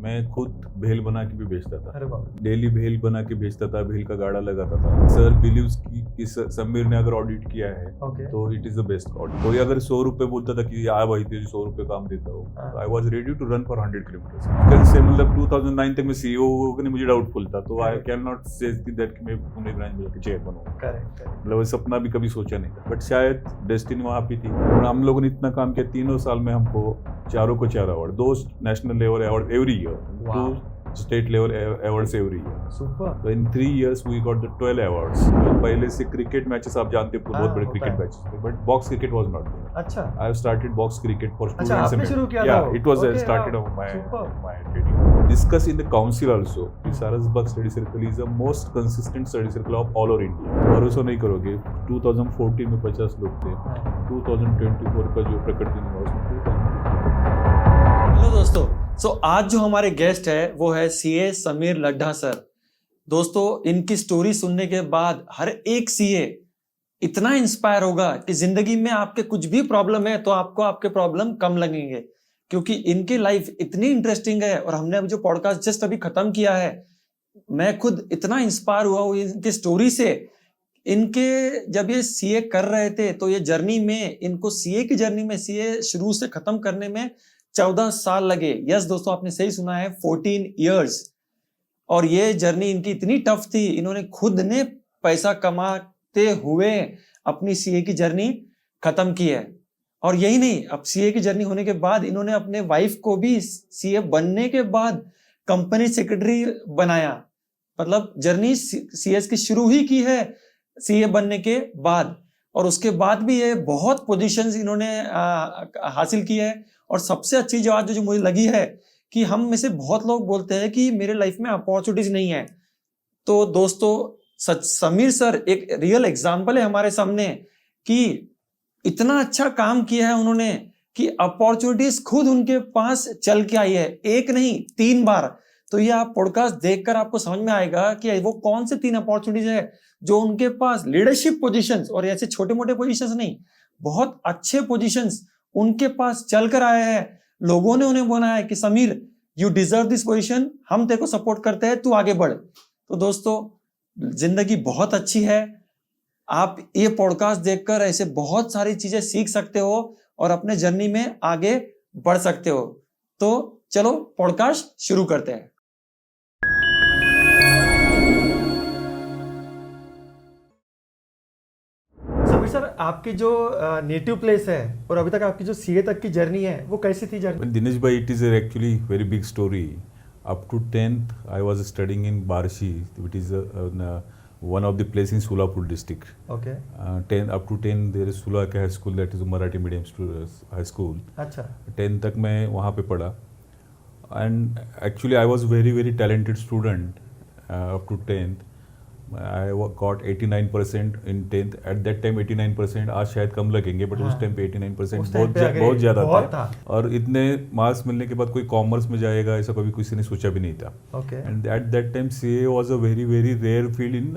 मैं खुद भेल बना के भी बेचता था। अरे बाप डेली भेल बना के बेचता था, भेल का गाड़ा लगाता था। सर बिलीव्स कि समीर ने अगर ऑडिट किया है ओके तो it is the best audit. कोई अगर 100 रुपए बोलता था कि आ भाई तुझे 100 रुपए काम देता हूँ, हाँ। तो I was ready to run for 100 kilometre. कैसे मतलब 2009 तक मैं सीईओ होने मुझे डाउटफुल था, तो I can not say that कि मैं पुणे ब्रांच में चेयरमैन हूँ। करेक्ट मतलब वो सपना भी कभी सोचा नहीं था, बट शायद डेस्टिनी वहाँ पे थी। और हम लोगों ने इतना काम किया, 3 साल में हमको चारों को 4 award, 2 national level award every year, Wow. 2 state level awards every year. Super So in 3 years we got the 12 awards. पहले से क्रिकेट मैचेस आप जानते हो, बहुत बड़े होता क्रिकेट है। मैचेस थे, but box cricket was not there. अच्छा I have started box cricket for अच्छा students. आपने शुरू किया था Yeah, वो? it was Okay, started wow. of my Super. training. Discuss in the council also. कि Sarasbag Study Circle is the most consistent study circle of all over India. भरोसा नहीं करोगे, 2014 में 50 लोग थे, 2024 का जो प्रकट दिन हुआ उसमें 2000। हेलो दोस्तों, आज जो हमारे गेस्ट है वो है सीए समीर लड्ढा सर। दोस्तों, इनकी स्टोरी सुनने के बाद हर एक सीए इतना इंस्पायर होगा कि जिंदगी में आपके कुछ भी प्रॉब्लम है तो आपको आपके प्रॉब्लम कम लगेंगे, क्योंकि इनकी लाइफ इतनी इंटरेस्टिंग है। और हमने अभी जो पॉडकास्ट जस्ट अभी खत्म किया है, मैं खुद इतना इंस्पायर हुआ हूँ इनकी स्टोरी से। इनके जब ये सीए कर रहे थे तो ये जर्नी में, इनको सीए की जर्नी में, सीए शुरू से खत्म करने में 14 साल लगे। यस दोस्तों, आपने सही सुना है, 14 इयर्स। और ये जर्नी इनकी इतनी टफ थी, इन्होंने खुद ने पैसा कमाते हुए अपनी सीए की जर्नी खत्म की है। और यही नहीं, अब सीए की जर्नी होने के बाद इन्होंने अपने वाइफ को भी सीए बनने के बाद कंपनी सेक्रेटरी बनाया। मतलब जर्नी सीएस की शुरू ही की है सीए बनने के बाद। और उसके बाद भी ये बहुत पोजीशंस इन्होंने हासिल की है। और सबसे अच्छी बात जो मुझे लगी है कि हम में से बहुत लोग बोलते हैं कि मेरे लाइफ में अपॉर्चुनिटीज नहीं है। तो दोस्तों, समीर सर एक रियल एग्जांपल है हमारे सामने कि इतना अच्छा काम किया है उन्होंने कि अपॉर्चुनिटीज खुद उनके पास चल के आई है, एक नहीं 3 बार। तो ये आप पॉडकास्ट देखकर आपको समझ में आएगा कि वो कौन से 3 अपॉर्चुनिटीज है जो उनके पास, लीडरशिप पोजीशंस, और ऐसे छोटे मोटे पोजीशंस नहीं, बहुत अच्छे पोजीशंस उनके पास चल कर आए हैं। लोगों ने उन्हें बोला है कि Sameer, you deserve this position, हम तेरे को सपोर्ट करते हैं, तू आगे बढ़। तो दोस्तों, जिंदगी बहुत अच्छी है। आप ये पॉडकास्ट देखकर ऐसे बहुत सारी चीजें सीख सकते हो और अपने जर्नी में आगे बढ़ सकते हो। तो चलो पॉडकास्ट शुरू करते हैं। समीर सर, आपकी जो नेटिव प्लेस है और अभी तक आपकी जो सीए तक की जर्नी है, वो कैसी थी journey? Well, Dinesh bhai, it is actually very big story. Up to 10th, I was studying in Barshi, which is one of the places in Solapur district. Okay 10 up to 10 there is Sulake High School, that is a Marathi medium high school. अच्छा 10 तक मैं वहाँ पे पढ़ा, and actually I was very talented student up to 10th. I got 89% in 10th. At that time 89%, आज शायद कम लगेंगे, but उस टाइम पे 89% उस time पे बहुत ज़्यादा बहुत था। था। और इतने मार्क्स मिलने के बाद कोई कॉमर्स में जाएगा ऐसा कभी किसी ने सोचा भी नहीं था। Okay and at that time CA was a very rare field in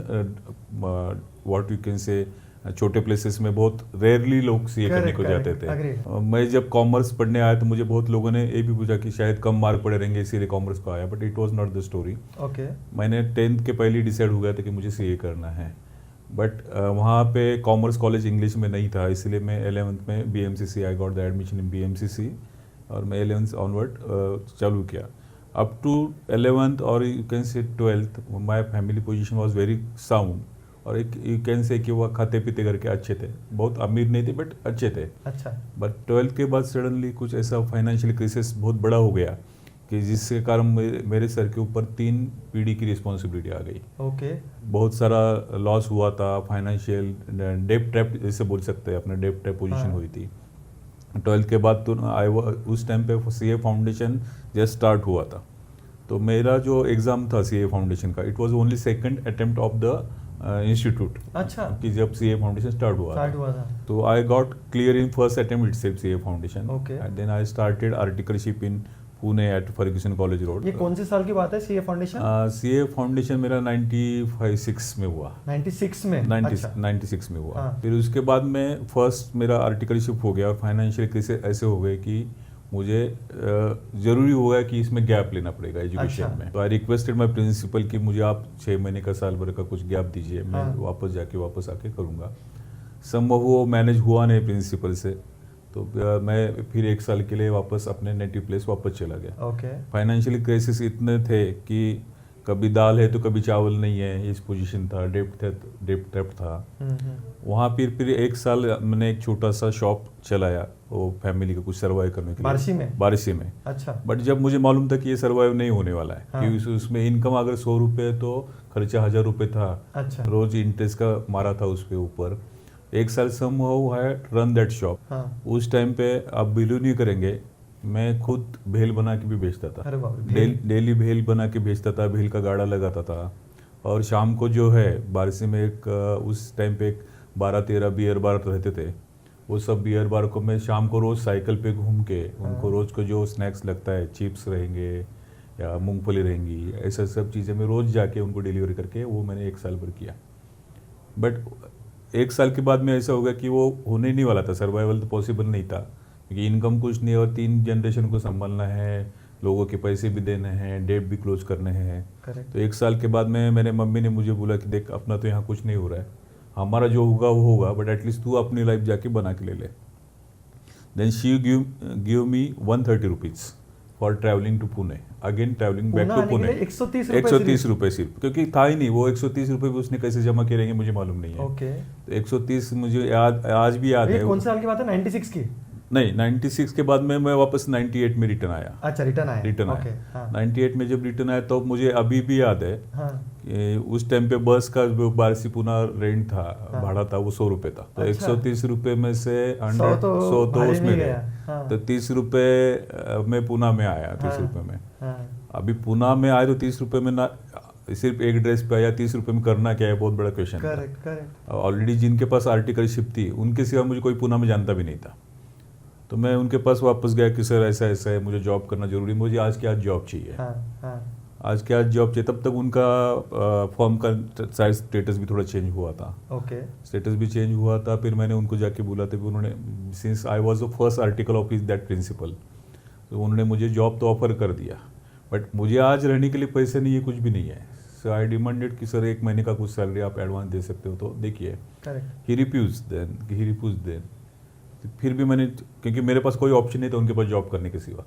what you can say, छोटे प्लेसेस में बहुत रेयरली लोग सीए करने को जाते थे। मैं जब कॉमर्स पढ़ने आया तो मुझे बहुत लोगों ने ये भी पूछा कि शायद कम मार्क पड़े रहेंगे इसीलिए कॉमर्स को आया, but it was not the story. Okay मैंने 10th के पहले डिसाइड हो गया था कि मुझे सीए करना है, बट वहाँ पे कॉमर्स कॉलेज इंग्लिश में नहीं था, इसलिए मैं 11th में BMCC I got the admission in BMCC, और मैं 11th ऑनवर्ड चालू किया। अप टू 11th और यू कैन से 12th my family position was very sound, और एक यू कैन से कि वो खाते पीते करके अच्छे थे, बहुत अमीर नहीं थे बट अच्छे थे। अच्छा बट 12th के बाद सडनली कुछ ऐसा फाइनेंशियल क्राइसिस बहुत बड़ा हो गया कि जिसके कारण मेरे सर के ऊपर 3 पीढ़ी की रिस्पॉन्सिबिलिटी आ गई। ओके बहुत सारा लॉस हुआ था, फाइनेंशियल डेप ट्रैप जैसे बोल सकते हैं, अपने डेप ट्रैप पोजीशन हुई थी। 12th के बाद तो उस टाइम पे सीए फाउंडेशन जस्ट स्टार्ट हुआ था, तो मेरा जो एग्ज़ाम था सीए फाउंडेशन का, it was only second attempt of the institute. अच्छा कि जब सीए फाउंडेशन स्टार्ट हुआ था तो I got clear in first attempt itself CA foundation. Okay. And then I started articleship in Pune at Fergusson college road. ये कौन से साल की बात है सीए फाउंडेशन? सीए फाउंडेशन मेरा 96 में हुआ। 96 में? 96 में हुआ। हाँ। फिर उसके बाद में फर्स्ट मेरा आर्टिकलशिप हो गया, और फाइनेंशियल क्राइसिस ऐसे हो गए कि मुझे ज़रूरी होगा कि इसमें गैप लेना पड़ेगा एजुकेशन अच्छा। में। तो आई रिक्वेस्टेड माई प्रिंसिपल कि मुझे आप 6 महीने का साल भर का कुछ गैप दीजिए, मैं हाँ। वापस आके करूँगा। संभव वो मैनेज हुआ नहीं प्रिंसिपल से, तो मैं फिर 1 साल के लिए वापस अपने नेटिव प्लेस वापस चला गया। ओके। फाइनेंशियली क्राइसिस इतने थे कि कभी दाल है तो कभी चावल नहीं है, इस पोजीशन था, डेप्ट था। वहाँ फिर 1 साल मैंने एक छोटा सा शॉप चलाया, वो फैमिली को कुछ सर्वाइव करने के लिए बारिशी में। अच्छा। बट जब मुझे मालूम था कि ये सर्वाइव नहीं होने वाला है, हाँ। क्योंकि उसमें इनकम अगर 100 रुपये तो खर्चा 1000 रुपये था। अच्छा। रोज इंटरेस्ट का मारा था उस पे ऊपर। 1 साल somehow है रन दैट शॉप। हाँ। उस टाइम पे आप बिलीव नहीं करेंगे, मैं खुद भेल बना के भी बेचता था। अरे बाप रे, डेली भेल बना के बेचता था, भेल का गाड़ा लगाता था। और शाम को जो है बारिशी में उस टाइम पे 12-13 बियर बार रहते थे। वो सब बियर बार को मैं शाम को रोज़ साइकिल पे घूम के उनको रोज़ को जो स्नैक्स लगता है, चिप्स रहेंगे या मूंगफली रहेंगी, ऐसा सब चीज़ें मैं रोज़ जाके उनको डिलीवरी करके वो मैंने 1 साल भर किया। बट 1 साल के बाद में ऐसा हो गया कि वो होने नहीं वाला था, सर्वाइवल तो पॉसिबल नहीं था, क्योंकि इनकम कुछ नहीं और 3 जनरेशन को संभालना है, लोगों के पैसे भी देने हैं, डेट भी क्लोज करने हैं। तो 1 साल के बाद में मेरे मम्मी ने मुझे बोला कि देख अपना तो यहाँ कुछ नहीं हो रहा है, हमारा जो होगा वो होगा, बट एटलीस्ट तू अपनी लाइफ जाके बना के ले ले। Then she give me 130 rupees for travelling to Pune, again travelling back to Pune. 130 रुपये सिर्फ, क्योंकि था ही नहीं वो 130 रुपये भी उसने कैसे जमा किए रहेंगे मुझे मालूम नहीं है। ओके। तो 130 मुझे आज भी याद है। कौन साल की बात है? 96 की? नहीं, 96 के बाद में मैं वापस 98 में रिटर्न आया। अच्छा, रिटर्न आया। ओके, हाँ। 98 में जब रिटर्न आया तो मुझे अभी भी याद है। हाँ। कि उस टाइम पे बस का जो बारिशी पुणे रेंट था, हाँ। भाड़ा था, वो 100 रुपये था। तो अच्छा। 130 रुपये में से 100 तो उसमें गया। हाँ। तो 30 रुपये में पुणे में आया। 30 रुपये में अभी पुणे में आए तो 30 रुपये में ना सिर्फ एक ड्रेस पे आया, 30 रुपये में करना क्या है, बहुत बड़ा क्वेश्चन। करेक्ट। ऑलरेडी जिनके पास आर्टिकलशिप थी उनके सिवा मुझे कोई पुणे में जानता भी नहीं था। तो मैं उनके पास वापस गया कि सर ऐसा ऐसा है, मुझे जॉब करना जरूरी, मुझे आज के आज जॉब चाहिए। आज के आज जॉब चाहिए। तब तक उनका फॉर्म का साइज स्टेटस भी थोड़ा चेंज हुआ था। ओके। स्टेटस भी चेंज हुआ था। फिर मैंने उनको जाके बोला था, उन्होंने since I was the first article of that principal, तो उन्होंने मुझे जॉब तो ऑफर कर दिया, बट मुझे आज रहने के लिए पैसे नहीं है, कुछ भी नहीं है। सो आई डिमांडेड कि सर 1 महीने का कुछ सैलरी आप एडवांस दे सकते हो, तो देखिए। ही रिफ्यूज देन फिर भी मैंने, क्योंकि मेरे पास कोई ऑप्शन नहीं था उनके पास जॉब करने के सिवा।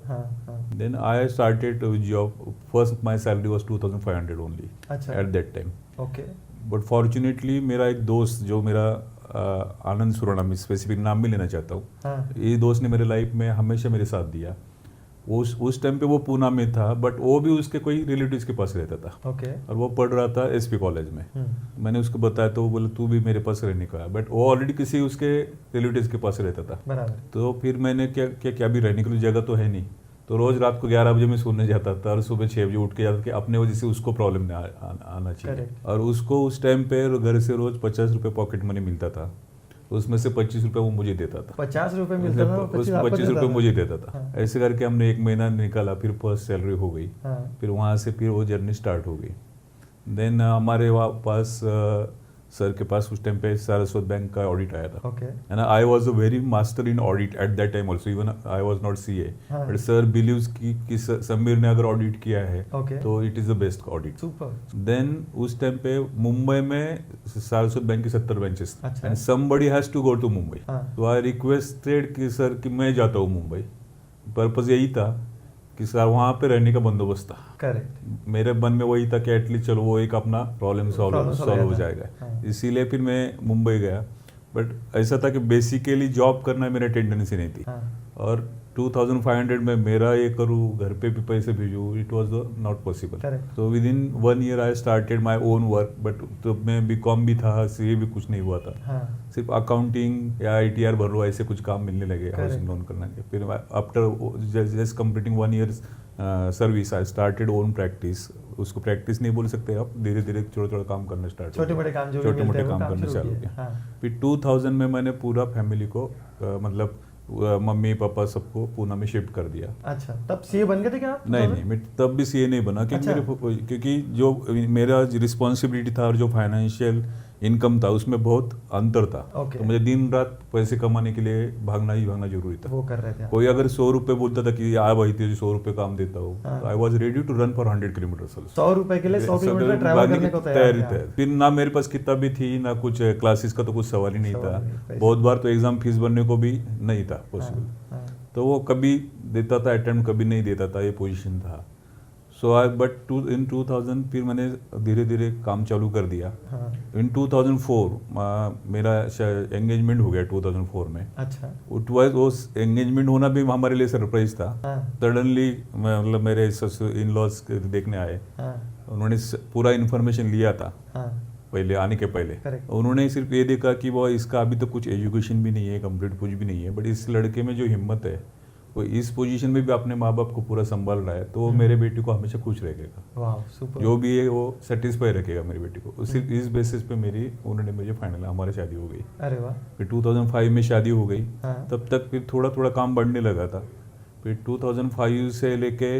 Then I started job. First my salary was 2500 only at that time. Okay. But fortunately मेरा एक दोस्त, जो मेरा आनंद सुराना, मैं स्पेसिफिक नाम भी लेना चाहता हूँ, ये दोस्त ने मेरे लाइफ में हमेशा मेरे साथ दिया। उस टाइम पे वो पुणे में था, बट वो भी उसके कोई रिलेटिव्स के पास रहता था। ओके। और वो पढ़ रहा था एसपी कॉलेज में। मैंने उसको बताया तो वो बोला तू भी मेरे पास रहने का है, बट वो ऑलरेडी किसी उसके रिलेटिव्स के पास रहता था। बराबर। तो फिर मैंने क्या भी रहने के लिए जगह तो है नहीं, तो रोज रात को 11 बजे मैं सोने जाता था और सुबह 6 बजे उठ के जाता कि अपने वजह से उसको प्रॉब्लम नहीं आना चाहिए। और उसको उस टाइम पे घर से रोज 50 रुपये पॉकेट मनी मिलता था, उसमें से 25 रुपये वो मुझे देता था। 50 रुपये मिलता था, 25 रुपये मुझे देता था। ऐसे करके हमने 1 महीना निकाला, फिर फर्स्ट सैलरी हो गई। फिर वहाँ से फिर वो जर्नी स्टार्ट हो गई। देन हमारे पास सर के पास उस टाइम पे सारस्वत बैंक का ऑडिट आया था। And I was a very master in audit at that time also, even I was not CA, but sir believes कि समीर ने अगर ऑडिट किया है तो it is the best audit. Then उस टाइम पे मुंबई में सारस्वत बैंक की 70 branches, and somebody has to go to Mumbai. तो आई रिक्वेस्टेड कि सर कि मैं जाता हूँ मुंबई। पर्पज यही था कि सर वहाँ पे रहने का बंदोबस्त था। करेक्ट। मेरे मन में वही था कि एटलीस्ट चलो वो एक अपना प्रॉब्लम सॉल्व हो जाएगा। इसीलिए फिर मैं मुंबई गया। बट ऐसा था कि बेसिकली जॉब करना मेरा टेंडेंसी नहीं थी। और 2500 में मेरा ये करूँ, घर पे भी पैसे भेजूँ, इट वाज नॉट पॉसिबल। तो with in 1 year I started my own work. But तो मैं BCom भी था, CA भी कुछ नहीं हुआ था। सिर्फ अकाउंटिंग या ITR भर लो, ऐसे कुछ काम मिलने लगे हाउसिंग लोन करने के। फिर after just completing 1 year service I started own practice. उसको प्रैक्टिस नहीं बोल सकते आप, धीरे धीरे छोटा काम करना स्टार्ट, छोटे मोटे काम करना चालू किया। फिर 2000 में मैंने पूरा फैमिली को मतलब मम्मी पापा सबको पुणे में शिफ्ट कर दिया। अच्छा, तब सीए बन गए थे क्या आप? नहीं, मैं तब भी सीए नहीं बना, क्योंकि क्योंकि जो मेरा रिस्पॉन्सिबिलिटी था और जो फाइनेंशियल इनकम था उसमें बहुत अंतर था। Okay. तो मुझे दिन रात पैसे कमाने के लिए भागना ही भागना जरूरी था। वो कर रहे थे आप। कोई अगर 100 रुपये बोलता था कि आ भाई तुझे 100 रुपये काम देता हूँ, हाँ। तो I was ready to run for 100 kilometre 100 रुपए के लिए 100 किलोमीटर ट्रैवल करने को तैयार थे आप। फिर ना मेरे पास किताबी थी ना कुछ क्लासेस का तो कुछ सवाल ही नहीं सवाल था। नहीं, पैसे। बहुत बार तो एग्जाम फीस भरने को भी नहीं था पॉसिबल। हाँ, तो वो कभी देता था अटेम्प्ट, कभी नहीं देता था, ये पोजीशन था। सो आई बट इन 2000 फिर मैंने धीरे धीरे काम चालू कर दिया। हाँ, इन 2004 मेरा एंगेजमेंट हो गया 2004 में। अच्छा, उट वाज वो एंगेजमेंट होना भी हमारे लिए सरप्राइज था। हाँ, सडनली मतलब मेरे इन लॉज देखने आए, हाँ, उन्होंने पूरा इन्फॉर्मेशन लिया था हाँ, पहले आने के पहले। Correct. उन्होंने सिर्फ ये देखा कि वो इसका अभी तो कुछ एजुकेशन भी नहीं है, कंप्लीट कुछ भी नहीं है, बट इस लड़के में जो हिम्मत है वो इस पोजीशन में भी अपने माँ बाप को पूरा संभाल रहा है, तो वो मेरे बेटी को हमेशा खुश रखेगा, वाह, सुपर। जो भी है वो सेटिस्फाई रखेगा मेरी बेटी को। सिर्फ इस बेसिस पे उन्होंने मुझे फाइनल हमारी शादी हो गई। अरे वाह, फिर 2005 में शादी हो गई। हाँ, तब तक फिर थोड़ा थोड़ा काम बढ़ने लगा था। फिर 2005 से लेके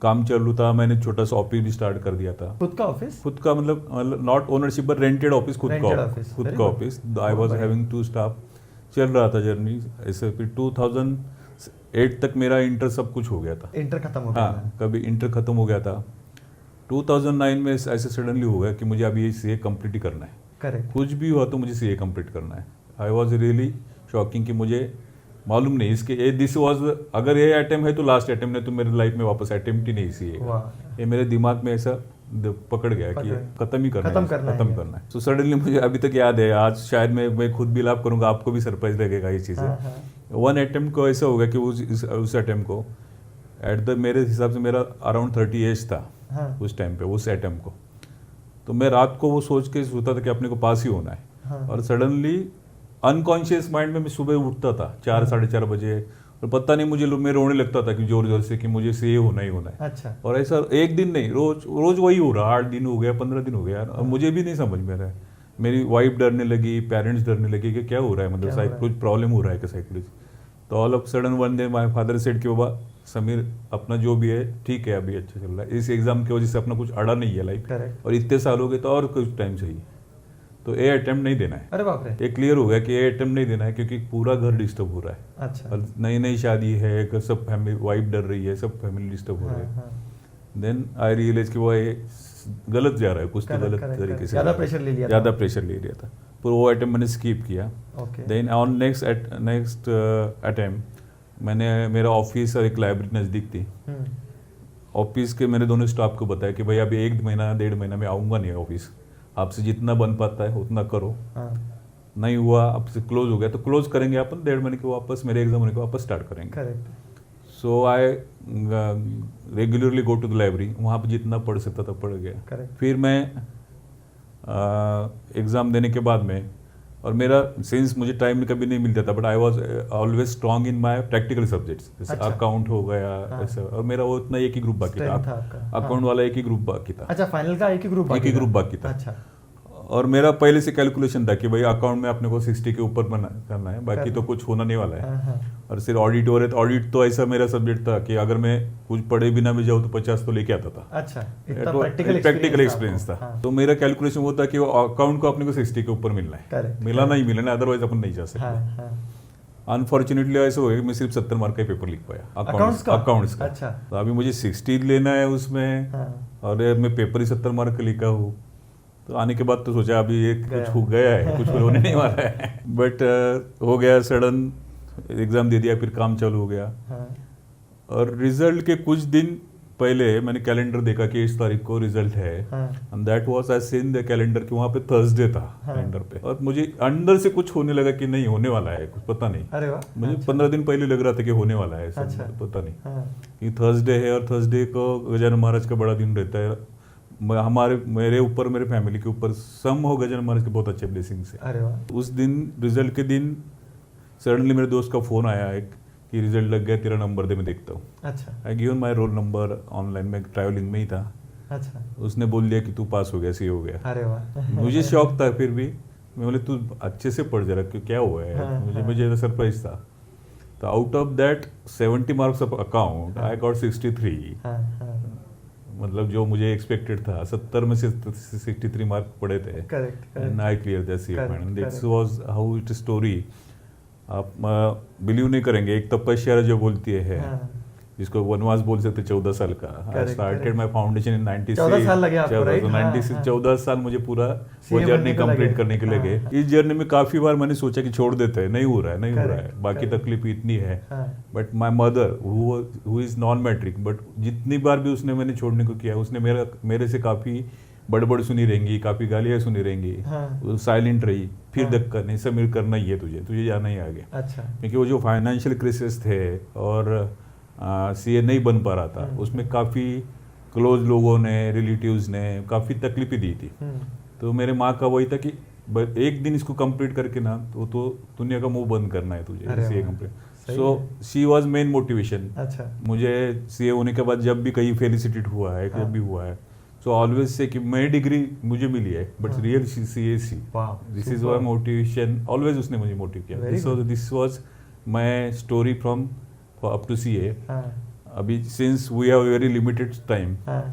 काम चालू था। मैंने छोटा सा ऑफिस भी स्टार्ट कर दिया था, खुद का ऑफिस? खुद का, मतलब not ownership but rented office, खुद Rented का office, खुद very का good. ऑफिस। आई बहुत वाज बढ़िया। Having 2 staff. चल रहा था जर्नी ऐसे। फिर 2008 तक मेरा इंटर सब कुछ हो गया था। इंटर खत्म हो गया हाँ, कभी इंटर खत्म हो गया था। 2009 में ऐसे सडनली हो गया कि मुझे अभी ये सीए कंप्लीट ही करना है। करेक्ट, कुछ भी हुआ तो मुझे सीए कंप्लीट करना है। आई वॉज रियली शॉकिंग कि मुझे मालूम नहीं इसके ये दिस वाज, अगर ये अटेम्प्ट है तो लास्ट अटेम्प्ट, नहीं तो मेरे लाइफ में वापस अटेम्प्ट ही नहीं सीए। वाह, ये मेरे दिमाग में ऐसा पकड़ गया कि खत्म ही करना है, खत्म करना है। तो सडनली मुझे अभी तक याद है, आज शायद मैं खुद भी लाभ करूंगा, आपको भी सरप्राइज लगेगा ये चीज़ें। हाँ, हाँ, वन अटेम्प्ट को ऐसा हो गया कि उस अटेम्प्ट को मेरे हिसाब से मेरा अराउंड 30 एज था हाँ, उस टाइम पे, उस अटेम्प्ट को। तो मैं रात को वो सोच के सोता था कि अपने को पास ही होना है। हाँ, और सडनली अनकॉन्शियस माइंड में मैं सुबह उठता था 4 साढ़े 4 बजे, और पता नहीं मुझे मैं रोने लगता था कि जोर जोर से कि मुझे से ये होना ही होना है। अच्छा, और ऐसा एक दिन नहीं, रोज रोज वही हो रहा। 8 दिन हो गया, 15 दिन हो गया यार, और मुझे भी नहीं समझ में रहा है। मेरी वाइफ डरने लगी, पेरेंट्स डरने लगे कि क्या हो रहा है, मतलब क्या हो रहा है? कुछ प्रॉब्लम हो रहा है कि साइकोलॉजी। तो all of sudden one day my father said कि बाबा समीर, अपना जो भी है ठीक है, अभी अच्छा चल रहा है, इस एग्जाम की वजह से अपना कुछ अड़ा नहीं है लाइफ, करेक्ट, और इतने साल हो गए तो और कुछ टाइम चाहिए, तो ये अटेम्प्ट नहीं देना है। अरे बाप रे, ये क्लियर हो गया कि ये अटेम्प्ट नहीं देना है, क्योंकि पूरा घर डिस्टर्ब हो रहा है, अच्छा, और नई नई शादी है, सब फैमिली, वाइफ डर रही है, सब फैमिली डिस्टर्ब हो हाँ, रही है। हाँ, देन आई रियलाइज कि वो ये गलत जा रहा है, कुछ तो Correct, गलत correct, तरीके correct. से ज़्यादा जा रहा है। pressure ले लिया था। ज़्यादा प्रेशर ले लिया था, पर वो अटेम्प्ट मैंने स्किप किया। Okay, then on next attempt मैंने, मेरा ऑफिस और एक लाइब्रेरी नज़दीक थी। हम्म, ऑफिस के मेरे दोनों स्टाफ को बताया कि भाई अभी 1 महीना 1.5 महीना में आऊँगा नहीं ऑफिस, आपसे जितना बन पाता है उतना करो। हाँ, नहीं हुआ, आपसे क्लोज हो गया तो क्लोज करेंगे अपन, 1.5 महीने के वापस मेरे एग्जाम होने के वापस स्टार्ट करेंगे। Correct, so I regularly go to the library, वहाँ पे जितना पढ़ सकता था पढ़ गया। करेक्ट, फिर मैं एग्ज़ाम देने के बाद में, और मेरा सिंस मुझे टाइम कभी नहीं मिलता था, but I was always strong in my practical subjects, जैसे अच्छा। अकाउंट हो गया हाँ। ऐसा, और मेरा वो इतना एक ही ग्रुप बाकी Strength था था, आपका, अकाउंट वाला एक ही ग्रुप बाकी था, अच्छा, फाइनल का एक ही ग्रुप एक ही ग्रुप बाकी था। अच्छा, और मेरा पहले से कैलकुलेशन था कि भाई अकाउंट में अपने को 60 के ऊपर करना है, बाकी तो कुछ होना नहीं वाला है। हाँ, हाँ, और सिर्फ ऑडिट हो रहे, तो ऑडिट तो ऐसा मेरा सब्जेक्ट था कि अगर मैं कुछ पढ़े बिना भी जाऊँ तो 50 तो लेके आता था। अच्छा, इतना प्रैक्टिकल एक्सपीरियंस था। हाँ, तो मेरा कैलकुलेशन वो था कि वो अकाउंट को अपने को 60 के ऊपर मिलना है, Correct, मिला नहीं मिलना, अदरवाइज अपन नहीं जा हाँ, सकते। हाँ, अनफॉर्चुनेटली ऐसा हो गया कि मैं सिर्फ 70 मार्क का पेपर लिख पाया Accounts का? अकाउंट्स का। अच्छा, तो अभी मुझे 60 लेना है उसमें, हाँ, और यार मैं पेपर ही 70 मार्क का लिखा हूँ। तो आने के बाद तो सोचा अभी ये गया। कुछ हो गया है, कुछ होने नहीं वाला है, बट हो गया। सडन एग्जाम दे दिया, फिर काम चालू हो गया। हाँ, और रिजल्ट के कुछ दिन पहले मैंने कैलेंडर देखा कि इस तारीख को रिजल्ट है, हाँ, and that was I seen the calendar कि वहाँ पे थर्सडे था हाँ। कैलेंडर पे, और मुझे अंदर से कुछ होने लगा कि नहीं होने वाला है, कुछ पता नहीं। अरे वाह, मुझे अच्छा, 15 दिन पहले लग रहा था कि होने वाला है, सब अच्छा। पता नहीं हाँ, कि थर्सडे है, और थर्सडे को गजानन महाराज का बड़ा दिन रहता है। मेरे ऊपर, मेरे फैमिली के ऊपर सम हो गजानन महाराज के बहुत अच्छे ब्लेसिंग से। अरे वाह, उस दिन रिजल्ट के दिन सडनली मेरे दोस्त का फोन आया एक कि रिजल्ट लग गया, तेरा नंबर दे, मैं देखता हूँ। अच्छा, I given my roll number online में, ट्रैवलिंग में ही था। अच्छा, उसने बोल दिया कि तू पास हो गया, सी हो गया। अरे वाह, मुझे शौक था, फिर भी मैं बोले तू अच्छे से पढ़ जरा, कि क्या हुआ है, हाँ, हाँ। मुझे सरप्राइज था। तो out of that 70 marks of account I got 63। हाँ, हाँ, मतलब जो मुझे एक्सपेक्टेड था 70 में से 63 मार्क पड़े थे correct and I clear that C Correct, final this correct. Was how it story. आप बिलीव नहीं करेंगे, एक तपस्या जो बोलती है हाँ, जिसको वनवास बोल सकते 14 साल का। आई Correct, started correct. My foundation इन 96। 14 साल लगे आपको, right? हाँ, 96 हाँ. 14 साल मुझे पूरा वो CA जर्नी बनने को कंप्लीट लगे. करने के लिए गए। हाँ. इस जर्नी में काफी बार मैंने सोचा कि छोड़ देते हैं, नहीं हो रहा है, नहीं हो रहा है, Correct, बाकी correct. तकलीफ इतनी है। हाँ, but my mother who is non matric, but जितनी बार भी उसने मैंने छोड़ने को किया, उसने मेरे से काफी बड़बड़ सुनी रहेंगी, काफी गालियां सुनी रहेंगी, हाँ. वो साइलेंट रही। फिर हाँ. धक्का नहीं, समीर करना ही है, तुझे जाना ही आगे। अच्छा, क्योंकि वो जो फाइनेंशियल क्राइसिस थे और सीए नहीं बन पा रहा था, उसमें काफ़ी क्लोज लोगों ने, रिलेटिव्स ने काफ़ी तकलीफें दी थी। तो मेरे माँ का वही था कि एक दिन इसको कंप्लीट करके ना तो दुनिया का मुंह बंद करना है तुझे, अरे सीए वाह, कंप्लीट। सही सो है। She was main motivation. अच्छा, मुझे सीए होने के बाद जब भी कहीं फेलिसिटेड हुआ है, हाँ. जब भी हुआ है, सो ऑलवेज से कि मेरी डिग्री मुझे मिली है, बट हाँ. रियल सीए सी, वाह, this is super. Why motivation. Always उसने मुझे मोटिव किया। Very good. This was my story from up to CA. हाँ, अभी since we have very limited time, हाँ,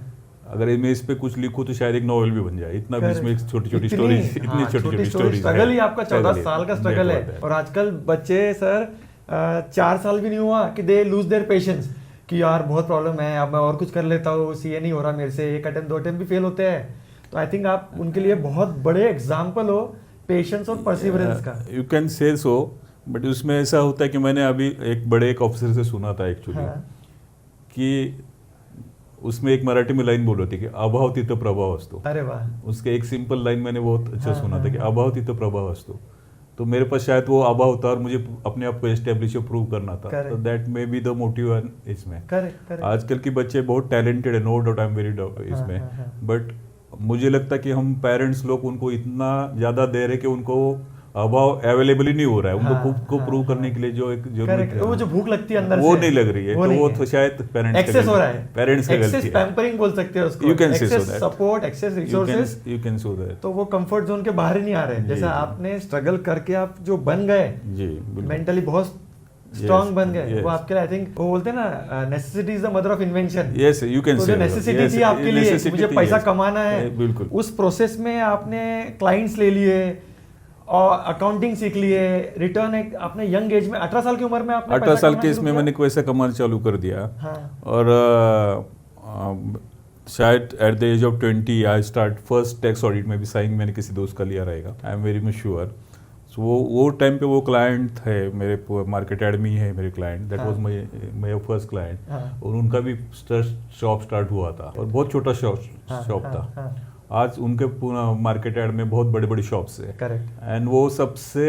अगर मैं इस पे कुछ लिखूं तो शायद एक नॉवल भी बन जाए। इतना भी Correct. इसमें छोटी छोटी इतनी- स्टोरीज, हाँ, इतनी छोटी छोटी स्टोरीज। स्ट्रगल ही आपका 14 साल का स्ट्रगल है। और आजकल बच्चे सर 4 साल भी नहीं हुआ कि दे लूज देयर पेशेंस कि यार बहुत प्रॉब्लम है, अब मैं और कुछ कर लेता हूँ, सीए नहीं हो रहा मेरे से, एक अटेम्प्ट 2 अटेम्प्ट भी फेल होते हैं। तो आई थिंक आप उनके लिए बहुत बड़े एग्जाम्पल हो पेशेंस और परसिवरेंस का। यू कैन से सो, बट उसमें ऐसा होता है कि मैंने अभी एक बड़े एक ऑफिसर से सुना था एक्चुअली, हाँ, कि उसमें एक मराठी में लाइन बोल रही थी कि अभाव तिथं प्रभाव असतो। अरे वाह, उसके एक सिंपल लाइन मैंने बहुत अच्छा हाँ, सुना हाँ, था कि हाँ. अभाव तिथं प्रभाव असतो। तो मेरे पास शायद वो अभाव था और मुझे अपने आप को एस्टेब्लिश और प्रूव करना था। Correct. तो that may be the motive इसमें। Correct correct. आजकल के बच्चे बहुत टैलेंटेड है, no doubt, I am very इसमें, हाँ, हाँ. बट मुझे लगता है कि हम पेरेंट्स लोग उनको इतना ज्यादा दे रहे कि उनको अभाव अवेलेबल ही नहीं हो रहा है। उनको हाँ, खुद को हाँ, प्रूव करने हाँ. के लिए जो एक जरूरत करेक्ट, है वो जो भूख लगती है अंदर वो से, नहीं लग रही है, तो नहीं वो है. तो शायद पेरेंट्स एक्सेस हो रहा है, पेरेंट्स का गलती एक्सेस है। पैम्परिंग बोल सकते हैं उसको, You can say so access that. Support, access resources, you can so that. तो वो कंफर्ट जोन के बाहर ही नहीं आ रहे। जी, जैसे जी. आपने स्ट्रगल करके आप जो बन गए, जी बिल्कुल। मेंटली बहुत स्ट्रांग Yes, बन गए, yes. वो आपके लिए आई थिंक वो बोलते हैं ना necessity is the mother of invention. Yes you can तो से जो नेसेसिटी थी आपके लिए कि मुझे पैसा कमाना है, बिल्कुल। उस प्रोसेस में आपने क्लाइंट्स ले लिए और अकाउंटिंग सीख लिए, रिटर्न एक आपने यंग एज में 18 साल की उम्र में आपने 18 पैसा साल कमाना के शुरू इसमें किया? मैंने पैसा कमाना चालू कर दिया। हाँ, और शायद at the age of 20 I start first tax audit में भी साइन मैंने किसी दोस्त का लिया रहेगा, I am very much sure. So वो टाइम पे वो क्लाइंट थे मेरे, मार्केट एडमी है मेरे client, that was my first client. हाँ. और उनका भी शॉप स्टार्ट हुआ था और बहुत छोटा शॉप था। हाँ, आज उनके पूरा मार्केट एड में बहुत बड़े बड़े शॉप्स है। करेक्ट। एंड वो सबसे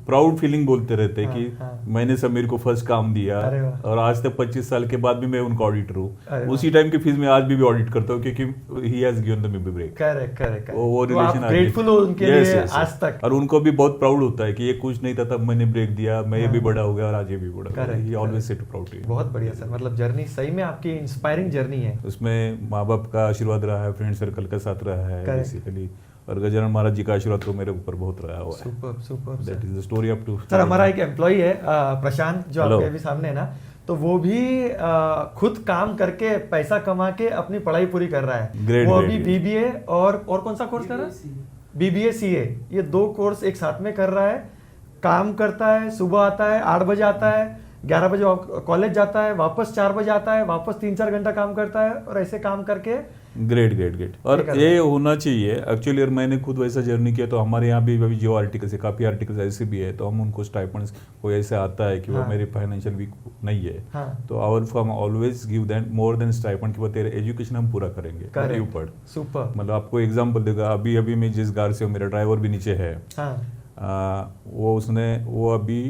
प्राउड फीलिंग बोलते रहते हैं हाँ, कि हाँ. मैंने समीर को फर्स्ट काम दिया। अरे वाह. और आज तक 25 साल के बाद भी मैं उनका ऑडिटर अरे हूँ। वाह. उसी टाइम की फीस में आज भी ऑडिट करता हूँ क्योंकि he has given the me break. Correct correct. वो रिलेशन ग्रेटफुल हो उनके लिए आज तक। और उनको भी बहुत प्राउड होता है कि ये कुछ नहीं था तब मैंने ब्रेक दिया, मैं ये भी बड़ा हो गया और आज ये भी बड़ा। He always say to proud to. बहुत बढ़िया सर, मतलब जर्नी सही में आपकी इंस्पायरिंग जर्नी है। उसमें माँ बाप का आशीर्वाद रहा है, फ्रेंड सर्कल का साथ रहा है Correct. बेसिकली, और गजानन महाराज जी का आशीर्वाद तो मेरे ऊपर बहुत रहा हुआ है। Super super. That is the story up to. Sir हमारा एक एम्प्लॉय है प्रशांत, जो Hello. आपके अभी सामने है ना, तो वो भी खुद काम करके पैसा कमा के अपनी पढ़ाई पूरी कर रहा है। Great, वो great, अभी great. बीबीए और कौन सा कोर्स कर रहा है? बीबीए सीए, ये 2 कोर्स एक साथ में कर रहा है। काम करता है, सुबह आता है 8 बजे आता है, 11 बजे कॉलेज जाता है, वापस 4 बजे आता है, वापस 3-4 घंटा काम करता है, और ऐसे काम करके ग्रेट ग्रेट ग्रेट। और ये होना चाहिए एक्चुअली। और मैंने खुद वैसा जर्नी किया, तो हमारे यहाँ भी अभी जो आर्टिकल्स है, काफ़ी आर्टिकल्स ऐसे भी है, तो हम उनको स्टाइपेंड्स कोई ऐसे आता है कि वो हाँ. मेरे फाइनेंशियल वीक नहीं है, हाँ. तो our firm always give them more than stipend कि वो तेरे एजुकेशन हम पूरा करेंगे, यू पढ़। सुपर। मतलब आपको एग्जांपल देगा, अभी अभी मैं जिस गार से हूँ, मेरा ड्राइवर भी नीचे है। हाँ वो अभी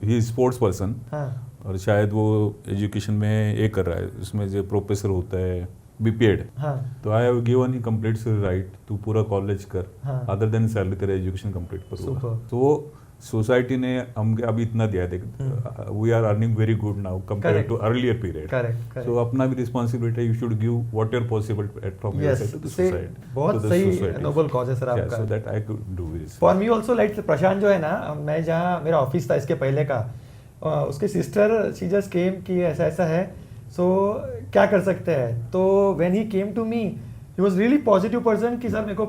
ही स्पोर्ट्स पर्सन, हाँ और शायद वो एजुकेशन में ये कर रहा है, उसमें जो प्रोफेसर होता है बीपीएड। हाँ तो I have given he complete right, तू पूरा कॉलेज कर, हाँ. अदर देन सैलरी तेरा एजुकेशन कंप्लीट पर होगा। Super. तो वो सोसाइटी ने हमको अभी इतना दिया, देख we are earning very good now compare Correct. To earlier period. Correct so अपना भी responsibility, you should give what your possible from your side to the society. बहुत सही नोबल कॉज है सर आपका। So that I could do this. For me also like Prashant जो है ना, मैं जहाँ मेरा ऑफिस था इसके पहले का, उसके सिस्टर शी जस्ट केम कि ऐसा ऐसा है, सो क्या कर सकते हैं। तो when he came to me he was really positive person कि सर मेरे को